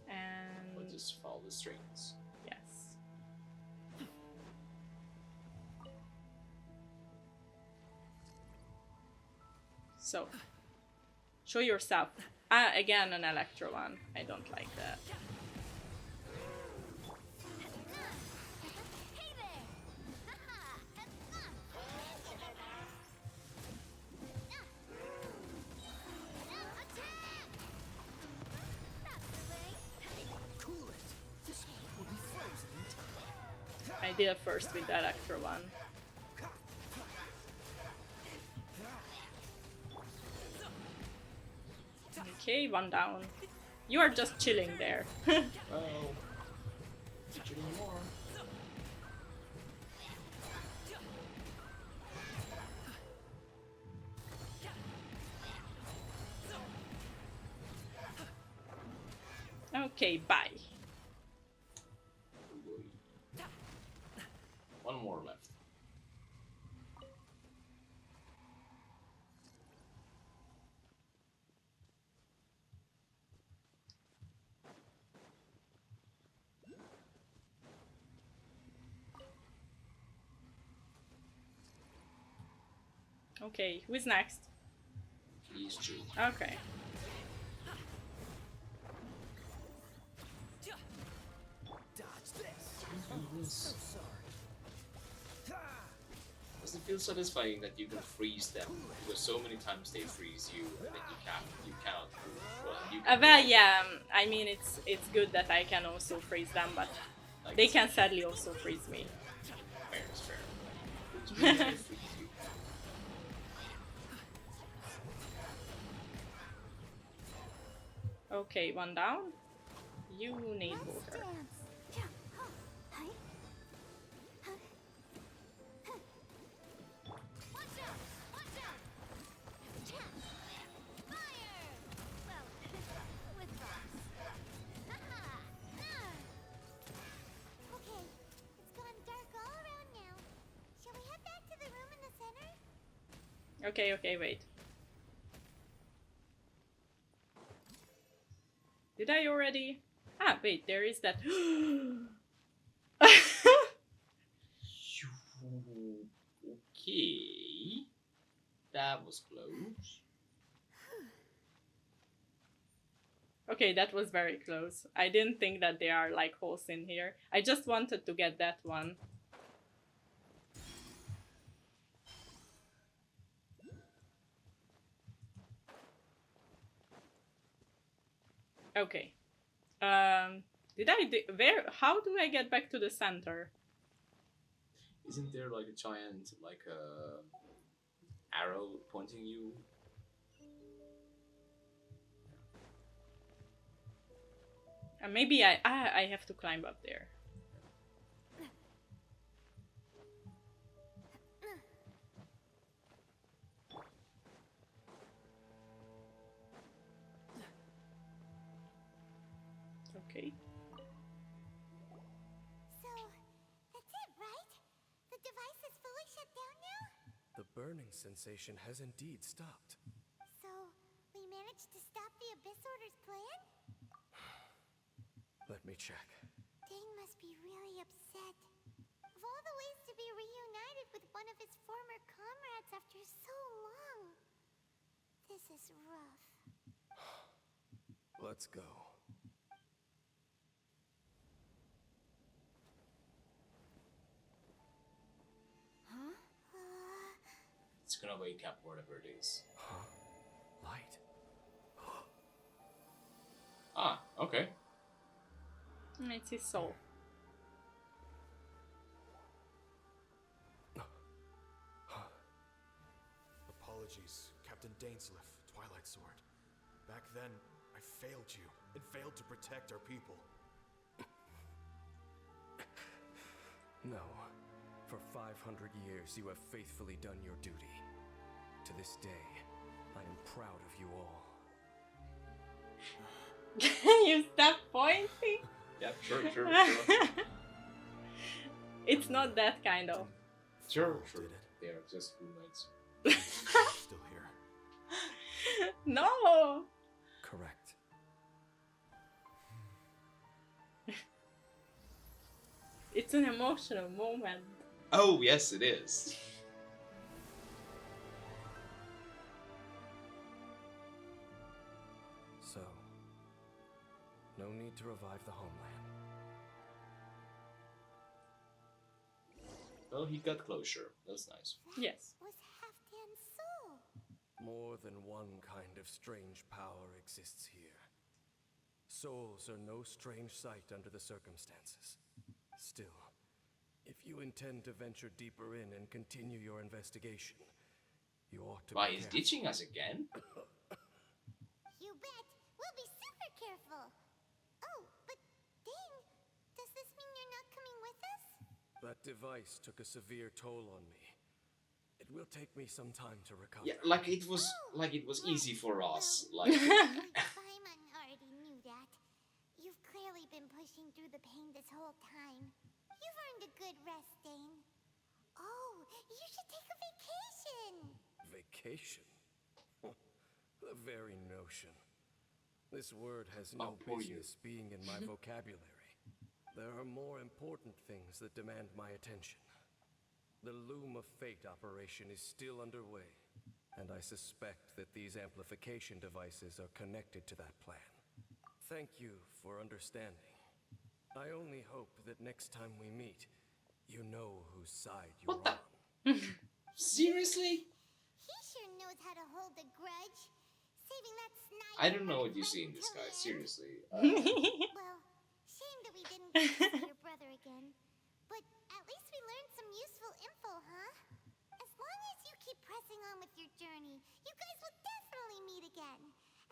And We'll just follow the strings. yes. So, show yourself. Ah, again an Electro one. I don't like that. Hey there! Haha! Have fun! Attack! That's the way. I deal first with the Electro one. Okay, one down. You are just chilling there. Oh. Shooting more. Okay, bye. One more left. Okay, who is next? These two. Okay. Does it feel satisfying that you can freeze them? Because so many times they freeze you and then you cannot move. Well, you can Well, move, yeah. I mean, it's good that I can also freeze them, but like, they can sadly also freeze me. Fair is fair. It's really nice to freeze you. Okay, one down. You need water. Dance. Hi. Watch out! Watch out! Fire! Well, with rocks. Okay, it's gone dark all around now. Shall we head back to the room in the center? Okay, okay, wait. Did I already? Ah, wait, there is that. Okay. That was close. Okay, that was very close. I didn't think that there are like holes in here. I just wanted to get that one. Okay. Where? How do I get back to the center? Isn't there like a giant arrow pointing you? Maybe I have to climb up there. Okay. So, that's it, right? The device is fully shut down now? The burning sensation has indeed stopped. So, we managed to stop the Abyss Order's plan? Let me check. Dane must be really upset. Of all the ways to be reunited with one of his former comrades after so long, this is rough. Let's go. Huh? It's gonna wake up whatever it is. Huh? Light? Ah, okay. It's his soul. Apologies, Captain Dainsleif, Twilight Sword. Back then, I failed you and failed to protect our people. No. For 500 years, you have faithfully done your duty. To this day, I am proud of you all. You stop pointing? Yeah, sure. It's not that kind of. Sure. Did it? They are just roommates. Still here. No! Correct. It's an emotional moment. Oh, yes, it is. So, no need to revive the homeland. Well, he got closure. That's nice. Yes. Was Halfdan's soul. More than one kind of strange power exists here. Souls are no strange sight under the circumstances. Still, if you intend to venture deeper in and continue your investigation, you ought to Why, be he's careful. ditching us again? You bet. We'll be super careful. Oh, but Dane, does this mean you're not coming with us? That device took a severe toll on me. It will take me some time to recover. Yeah, like it was easy for us. Like Paimon already knew that. You've clearly been pushing through the pain this whole time. You've earned a good rest, Dane. Oh, you should take a vacation. Vacation? The very notion. This word has no Oh, poor you. business being in my vocabulary. There are more important things that demand my attention. The Loom of Fate operation is still underway, and I suspect that these amplification devices are connected to that plan. Thank you for understanding. I only hope that next time we meet, you know whose side you're What the- on. seriously? He sure knows how to hold a grudge. Saving that snide. I don't know what you see in this guy. Seriously. Well, shame that we didn't get to see your brother again. But at least we learned some useful info, huh? As long as you keep pressing on with your journey, you guys will definitely meet again.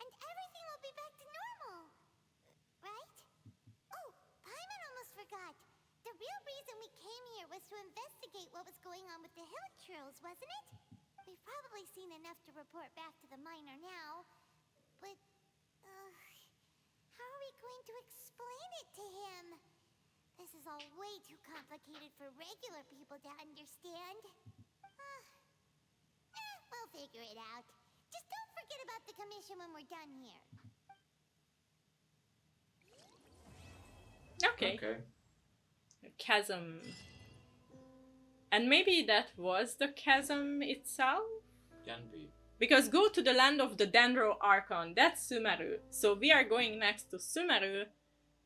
And everything will be back to normal. Right? Oh, Paimon almost forgot. The real reason we came here was to investigate what was going on with the hill churls, wasn't it? We've probably seen enough to report back to the miner now. But, how are we going to explain it to him? This is all way too complicated for regular people to understand. We'll figure it out. Just don't forget about the commission when we're done here. Okay. Okay. Chasm. And maybe that was the chasm itself? Can be. Because go to the land of the Dendro Archon, that's Sumeru. So we are going next to Sumeru.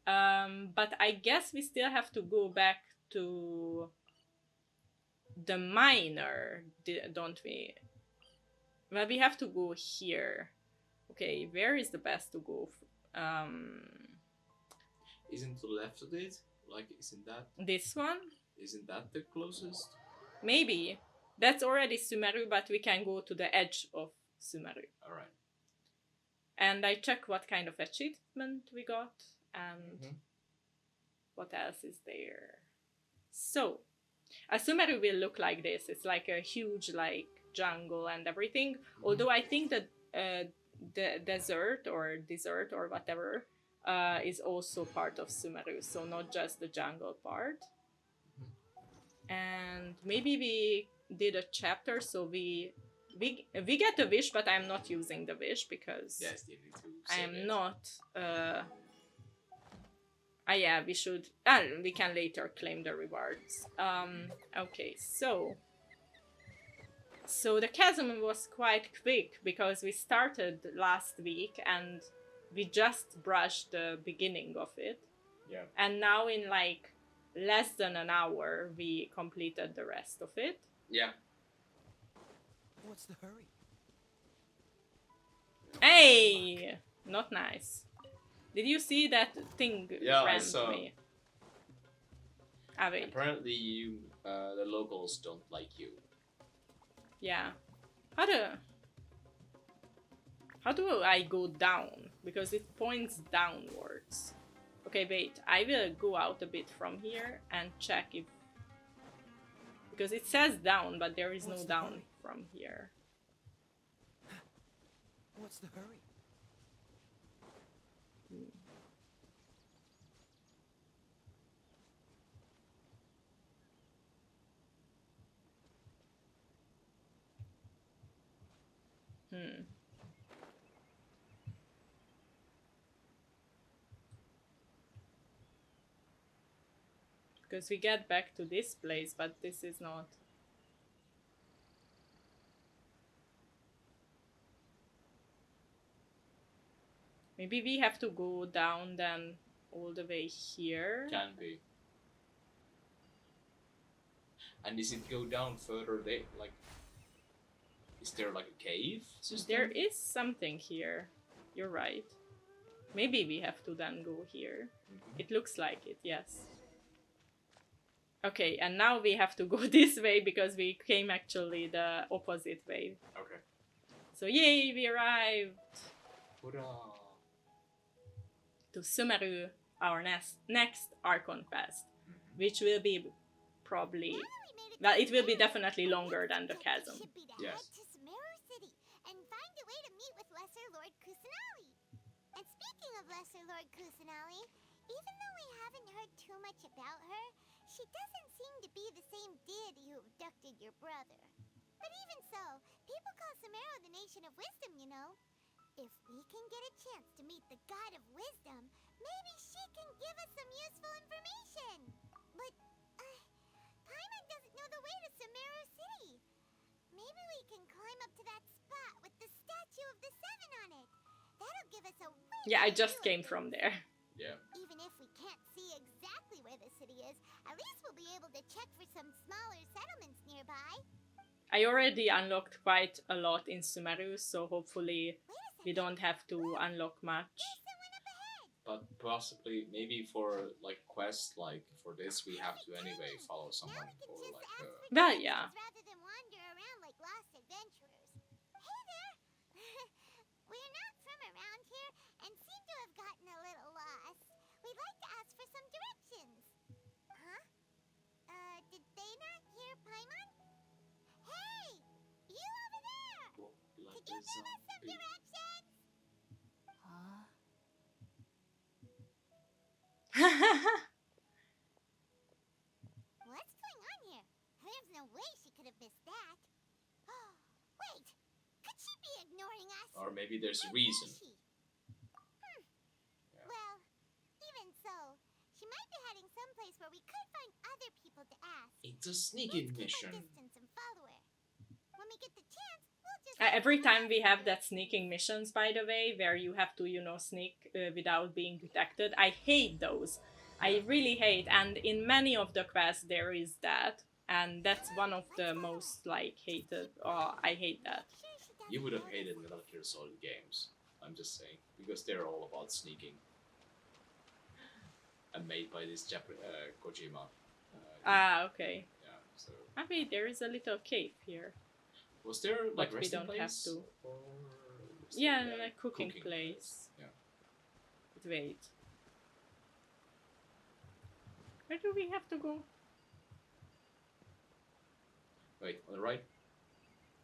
But I guess we still have to go back to the miner, don't we? Well, we have to go here. Okay, where is the best to go? Isn't to the left of it? Like, isn't that the closest? Maybe. That's already Sumeru, but we can go to the edge of Sumeru. Alright. And I check what kind of achievement we got and what else is there. So, a Sumeru will look like this. It's like a huge like jungle and everything. Although I think that the desert or whatever is also part of Sumeru. So not just the jungle part. And maybe we did a chapter, so we get a wish, but I'm not using the wish because Yes, you need to I save am it. not Ah, yeah, we should. We can later claim the rewards. Okay, so the chasm was quite quick because we started last week and we just brushed the beginning of it. Yeah. And now in like less than an hour we completed the rest of it. Yeah. What's the hurry? Hey, not nice. Did you see that thing Yeah, I rammed saw. me? Ah, wait. Apparently, you, the locals don't like you. Yeah. How do I go down? Because it points downwards. Okay, wait. I will go out a bit from here and check if... Because it says down, but there is no What's the down hurry? from here. What's the hurry? Hmm. Because we get back to this place, but this is not... Maybe we have to go down then all the way here. Can be. And does it go down further? Like, is there like a cave system? There is something here. You're right. Maybe we have to then go here. Mhm. It looks like it, yes. Okay, and now we have to go this way because we came actually the opposite way. Okay. So yay, we arrived Hurrah! to Sumeru, our next Archon quest, Mhm. which will be probably... Well, it will be definitely longer than the chasm. Yes. To Sumeru City and find a way to meet with Lesser Lord Kusanali. And speaking of Lesser Lord Kusanali, even though we haven't heard too much about her, she doesn't seem to be the same deity who abducted your brother. But even so, people call Sumeru the Nation of Wisdom, you know. If we can get a chance to meet the God of Wisdom, maybe she can give us some useful information. But, Paimon doesn't know the way to Sumeru City. Maybe we can climb up to that spot with the statue of the Seven on it. That'll give us a way. Yeah, I just came from there. Yeah. Even if we can't see exactly where the city is, at least we'll be able to check for some smaller settlements nearby. I already unlocked quite a lot in Sumeru, so hopefully we don't have to unlock much. Someone up ahead. But possibly, maybe for like quests like for this, we have to anyway follow someone Now or we can just like. ask for Well, directions yeah. rather than wander around like lost adventurers. Hey there! We're not from around here and seem to have gotten a little lost. We'd like to ask for some directions. Huh? Did they not hear Paimon? Hey! You over there! Like Could you this, give us some directions? Huh? What's going on here? There's no way she could have missed that. Wait! Could she be ignoring us? Or maybe there's a Or reason. is she? Yeah. Well, even so, she might be heading someplace where we could find other people to ask. It's a sneaking Let's keep mission. our distance and follow her. When we get the chance, we'll just... Every time we have that sneaking missions, by the way, where you have to, sneak without being detected, I hate those. I really hate, and in many of the quests there is that, and that's one of the most, like, hated. Oh, I hate that. You would have hated Metal Gear Solid games. I'm just saying, because they're all about sneaking. And made by this Kojima. Okay. Yeah. So Ah, wait, there is a little cave here. was there like But we resting don't have place? to. Or was Yeah, there, like cooking place. Yeah. But wait. Where do we have to go? Wait, on the right.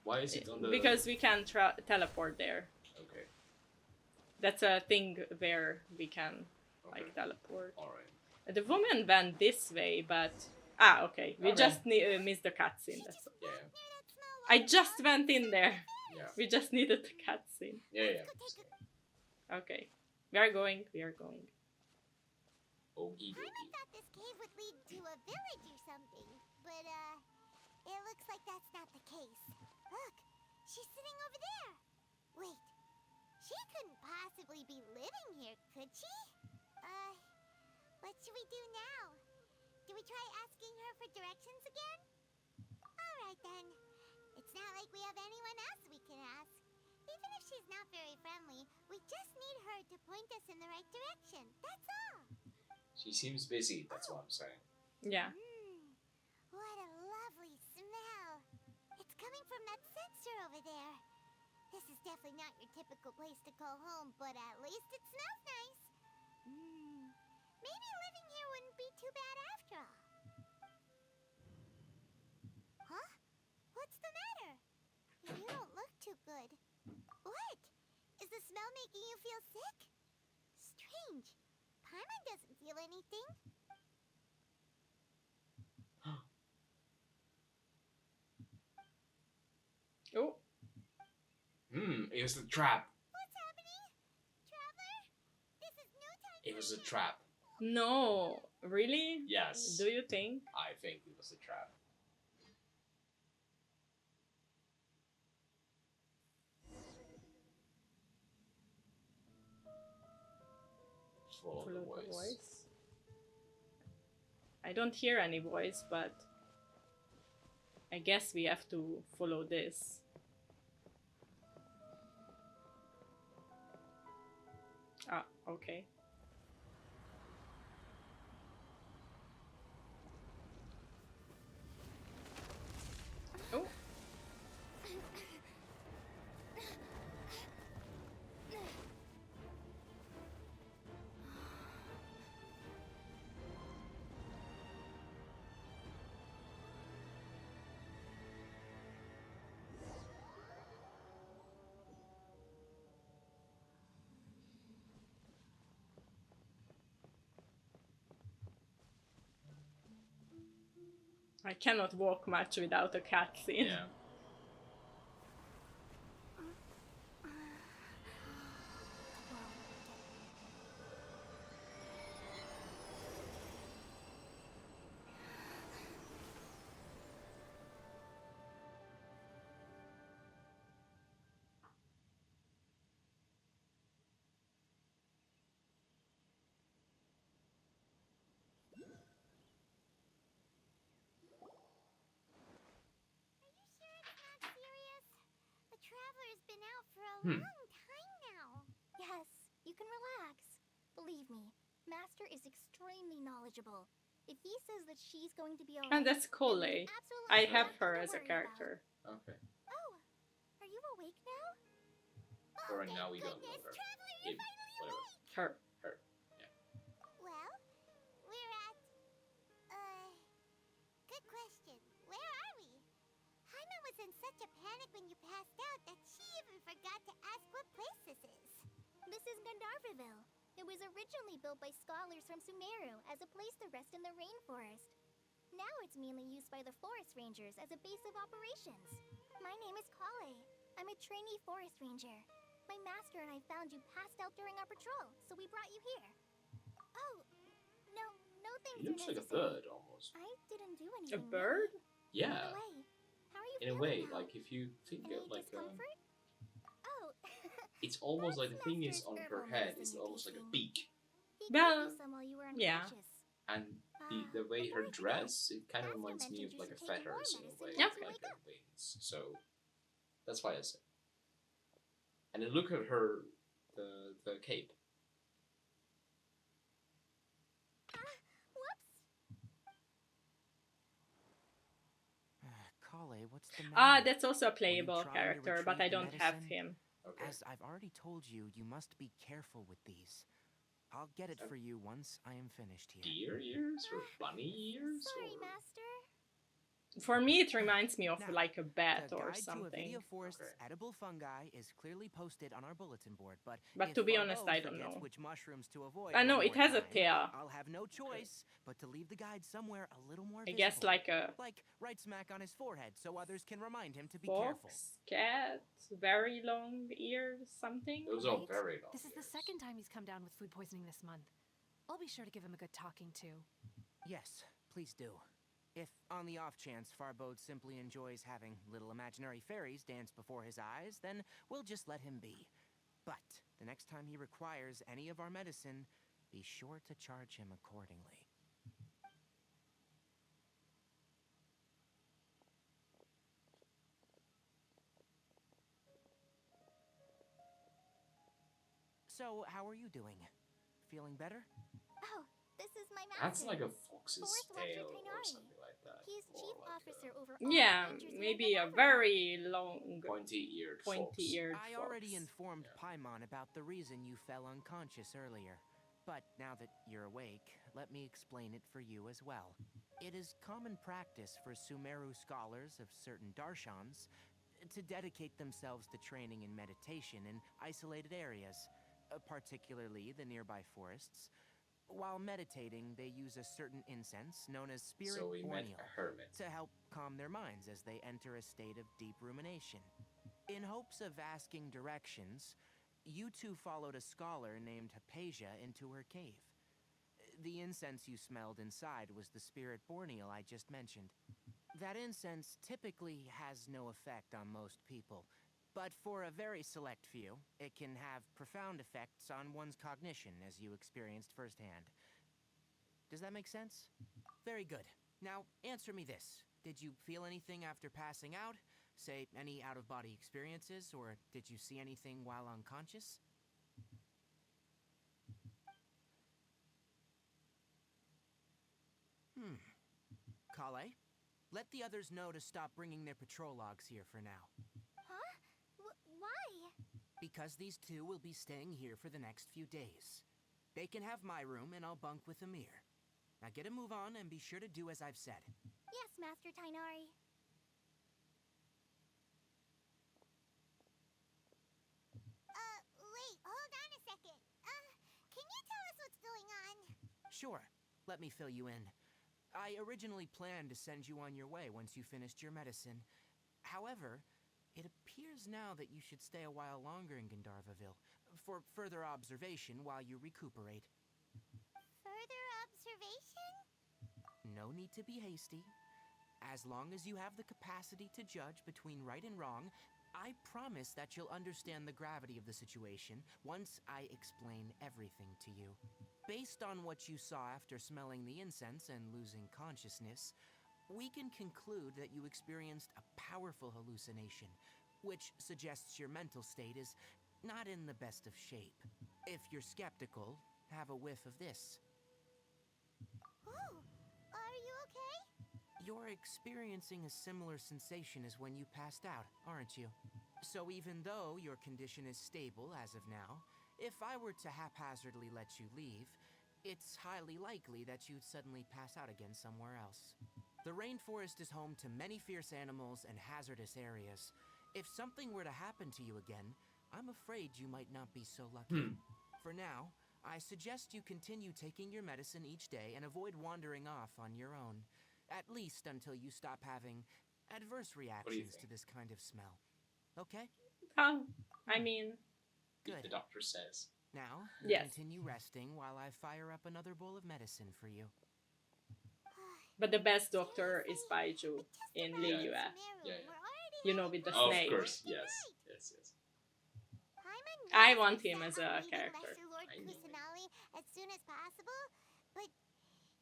Why is it on the? Because we can teleport there. Okay. That's a thing where we can, Okay. like, teleport. All right. The woman went this way, but... Ah, okay. We Okay. just missed the cutscene. That's all. Yeah. I just went in there. Yeah. We just needed the cutscene. Yeah. Go take a... Okay. We are going. We are going. Okie Paimon dokie. thought this cave would lead to a village or something, but it looks like that's not the case. Look, she's sitting over there. Wait, she couldn't possibly be living here, could she? What should we do now? Do we try asking her for directions again? Alright then. It's not like we have anyone else we can ask. Even if she's not very friendly, we just need her to point us in the right direction. That's all. She seems busy, that's what I'm saying. Yeah. What a lovely smell. It's coming from that sensor over there. This is definitely not your typical place to call home, but at least it smells nice. Maybe living here wouldn't be too bad after all. Huh? What's the matter? You don't look too good. What? Is the smell making you feel sick? Strange. Paimon doesn't feel anything. Oh. It was the trap. What's happening? Traveler? This is no time It for was a you. trap. No. Really? Yes. Do you think? I think it was a trap. Follow the voice. I don't hear any voice, but I guess we have to follow this. Ah, okay. Oh. I cannot walk much without a cutscene. Yeah. Are you sure it's not serious? The Traveler's been out for a Hmm. long time now. Yes, you can relax. Believe me, Master is extremely knowledgeable. If he says that she's going to be alright, And that's Cole. then there's absolutely I have nothing her to as a worry character. Okay. about. Oh, are you awake now? For right thank now, we don't know goodness, her. Traveler, Him, you're finally whatever. awake. Her. Well, we're at, good question. Where are we? Paimon was in such a panic when you passed out that she even forgot to ask what place this is. This is Gandharvaville. It was originally built by scholars from Sumeru as a place to rest in the rainforest. Now it's mainly used by the forest rangers as a base of operations. My name is Kale. I'm a trainee forest ranger. My master and I found you passed out during our patrol, so we brought you here. Oh, no things He looks are like a necessary. bird almost. I didn't do A anything. bird? Yeah. By the way, how are you In a feeling way, now? like if you think Any of like discomfort? Oh, it's almost like the thing is Master's on her herbal head medicine is you're almost like a taking. beak, he Well, gave you some while you were yeah. unconscious. and the way her before you go, dress, it kind of Master reminds me mentioned of you like a should take more feathers in a medicine way, once you like wake her up. wings. So that's why I said. And then look at her, the cape. Whoops. Kale, what's the matter? Ah, that's also a Were you playable trying to character, but retrieve I the don't have medicine? him. Okay. As I've already told you, you must be careful with these. I'll get it for you once I am finished here. Deer ears or bunny ears? Sorry, or... Master. For me, it reminds me of Now, like a bat The or guide to something. Avidia Forest's Okay. edible fungi is clearly posted on our bulletin board, but But if to be our honest, road I don't forgets know. which mushrooms to avoid I know one it more has a time, tail. I'll have no choice but to leave the guide somewhere a little more I guess visible. like a Like right smack on his forehead so others can remind him to be careful. fox, cat, very long ears, something. Those are Right? very long This is the ears. second time he's come down with food poisoning this month. I'll be sure to give him a good talking to. Yes, please do. If, on the off chance, Farbode simply enjoys having little imaginary fairies dance before his eyes, then we'll just let him be. But the next time he requires any of our medicine, be sure to charge him accordingly. So, how are you doing? Feeling better? Oh, this is my master. That's like a fox's Forest Watcher tail or Tainari. something like that. He's or chief like officer over all Yeah, the rangers here maybe in a Unveiled. very long, pointy-eared pointy-eared I fox. already informed Yeah. Paimon about the reason you fell unconscious earlier. But now that you're awake, let me explain it for you as well. It is common practice for Sumeru scholars of certain Darshans to dedicate themselves to training in meditation in isolated areas, particularly the nearby forests. While meditating, they use a certain incense known as Spirit So we met Borneal a hermit. to help calm their minds as they enter a state of deep rumination. In hopes of asking directions, you two followed a scholar named Hypatia into her cave. The incense you smelled inside was the Spirit Borneal I just mentioned. That incense typically has no effect on most people, but for a very select few, it can have profound effects on one's cognition, as you experienced firsthand. Does that make sense? Very good. Now, answer me this. Did you feel anything after passing out? Say, any out-of-body experiences, or did you see anything while unconscious? Kale, let the others know to stop bringing their patrol logs here for now. Huh? Why? Because these two will be staying here for the next few days. They can have my room, and I'll bunk with Amir. Now get a move on, and be sure to do as I've said. Yes, Master Tainari. Wait, hold on a second. Can you tell us what's going on? Sure, let me fill you in. I originally planned to send you on your way once you finished your medicine. However, it appears now that you should stay a while longer in Gandharvaville for further observation while you recuperate. Further observation? No need to be hasty. As long as you have the capacity to judge between right and wrong, I promise that you'll understand the gravity of the situation once I explain everything to you. Based on what you saw after smelling the incense and losing consciousness, we can conclude that you experienced a powerful hallucination, which suggests your mental state is not in the best of shape. If you're skeptical, have a whiff of this. Oh, are you okay? You're experiencing a similar sensation as when you passed out, aren't you? So even though your condition is stable as of now, if I were to haphazardly let you leave, it's highly likely that you'd suddenly pass out again somewhere else. The rainforest is home to many fierce animals and hazardous areas. If something were to happen to you again, I'm afraid you might not be so lucky. For now, I suggest you continue taking your medicine each day and avoid wandering off on your own. At least until you stop having adverse reactions to this kind of smell. Okay? I mean, Good. The doctor says. Now, Yes. continue resting while I fire up another bowl of medicine for you. but the best doctor is Baiju in Liyue. Yeah. You know, with the Of snake. course, yes. I want him as a character. Lord I knew it. Kusanali as soon as possible, but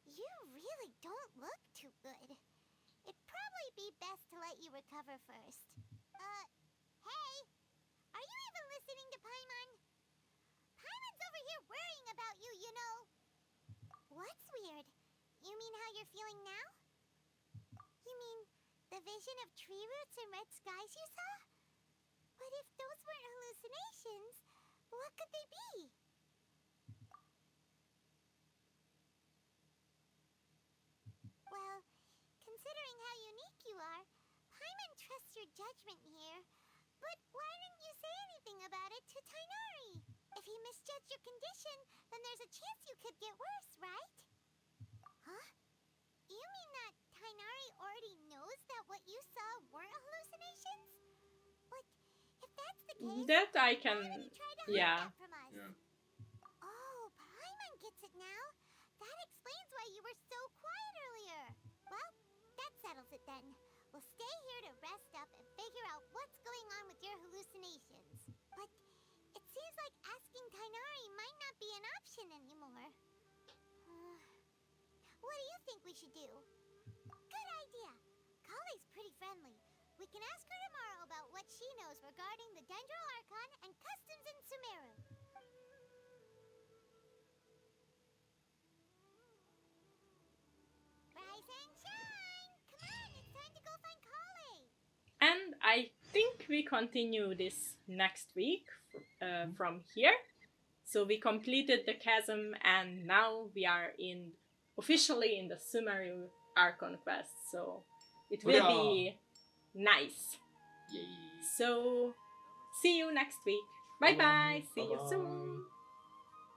you really don't look too good. It'd probably be best to let you recover first. Hey! Are you even listening to Paimon? Paimon's over here worrying about you, you know. What's weird? You mean how you're feeling now? You mean the vision of tree roots and red skies you saw? But if those weren't hallucinations, what could they be? Well, considering how unique you are, Paimon trusts your judgment here. But why didn't you say anything about it to Tainari? If he misjudged your condition, then there's a chance you could get worse, right? Huh? You mean that Tainari already knows that what you saw weren't hallucinations? But if that's the case, That I why can, did he try to hide yeah. that from us? Yeah. Oh, Paimon gets it now. were so quiet earlier. Well, that settles it then. We'll stay here to rest up and figure out what's going on with your hallucinations. But it seems like asking Tainari might not be an option anymore. What do you think we should do? Good idea. Kale's pretty friendly. We can ask her tomorrow about what she knows regarding the Dendro Archon and customs in Sumeru. Rise and shine! Come on, it's time to go find Kale! And I think we continue this next week from here. So we completed the Chasm and now we are officially in the Sumeru Archon quest. So it will be nice. Yay. So see you next week. Bye bye. See you Bye-bye. soon.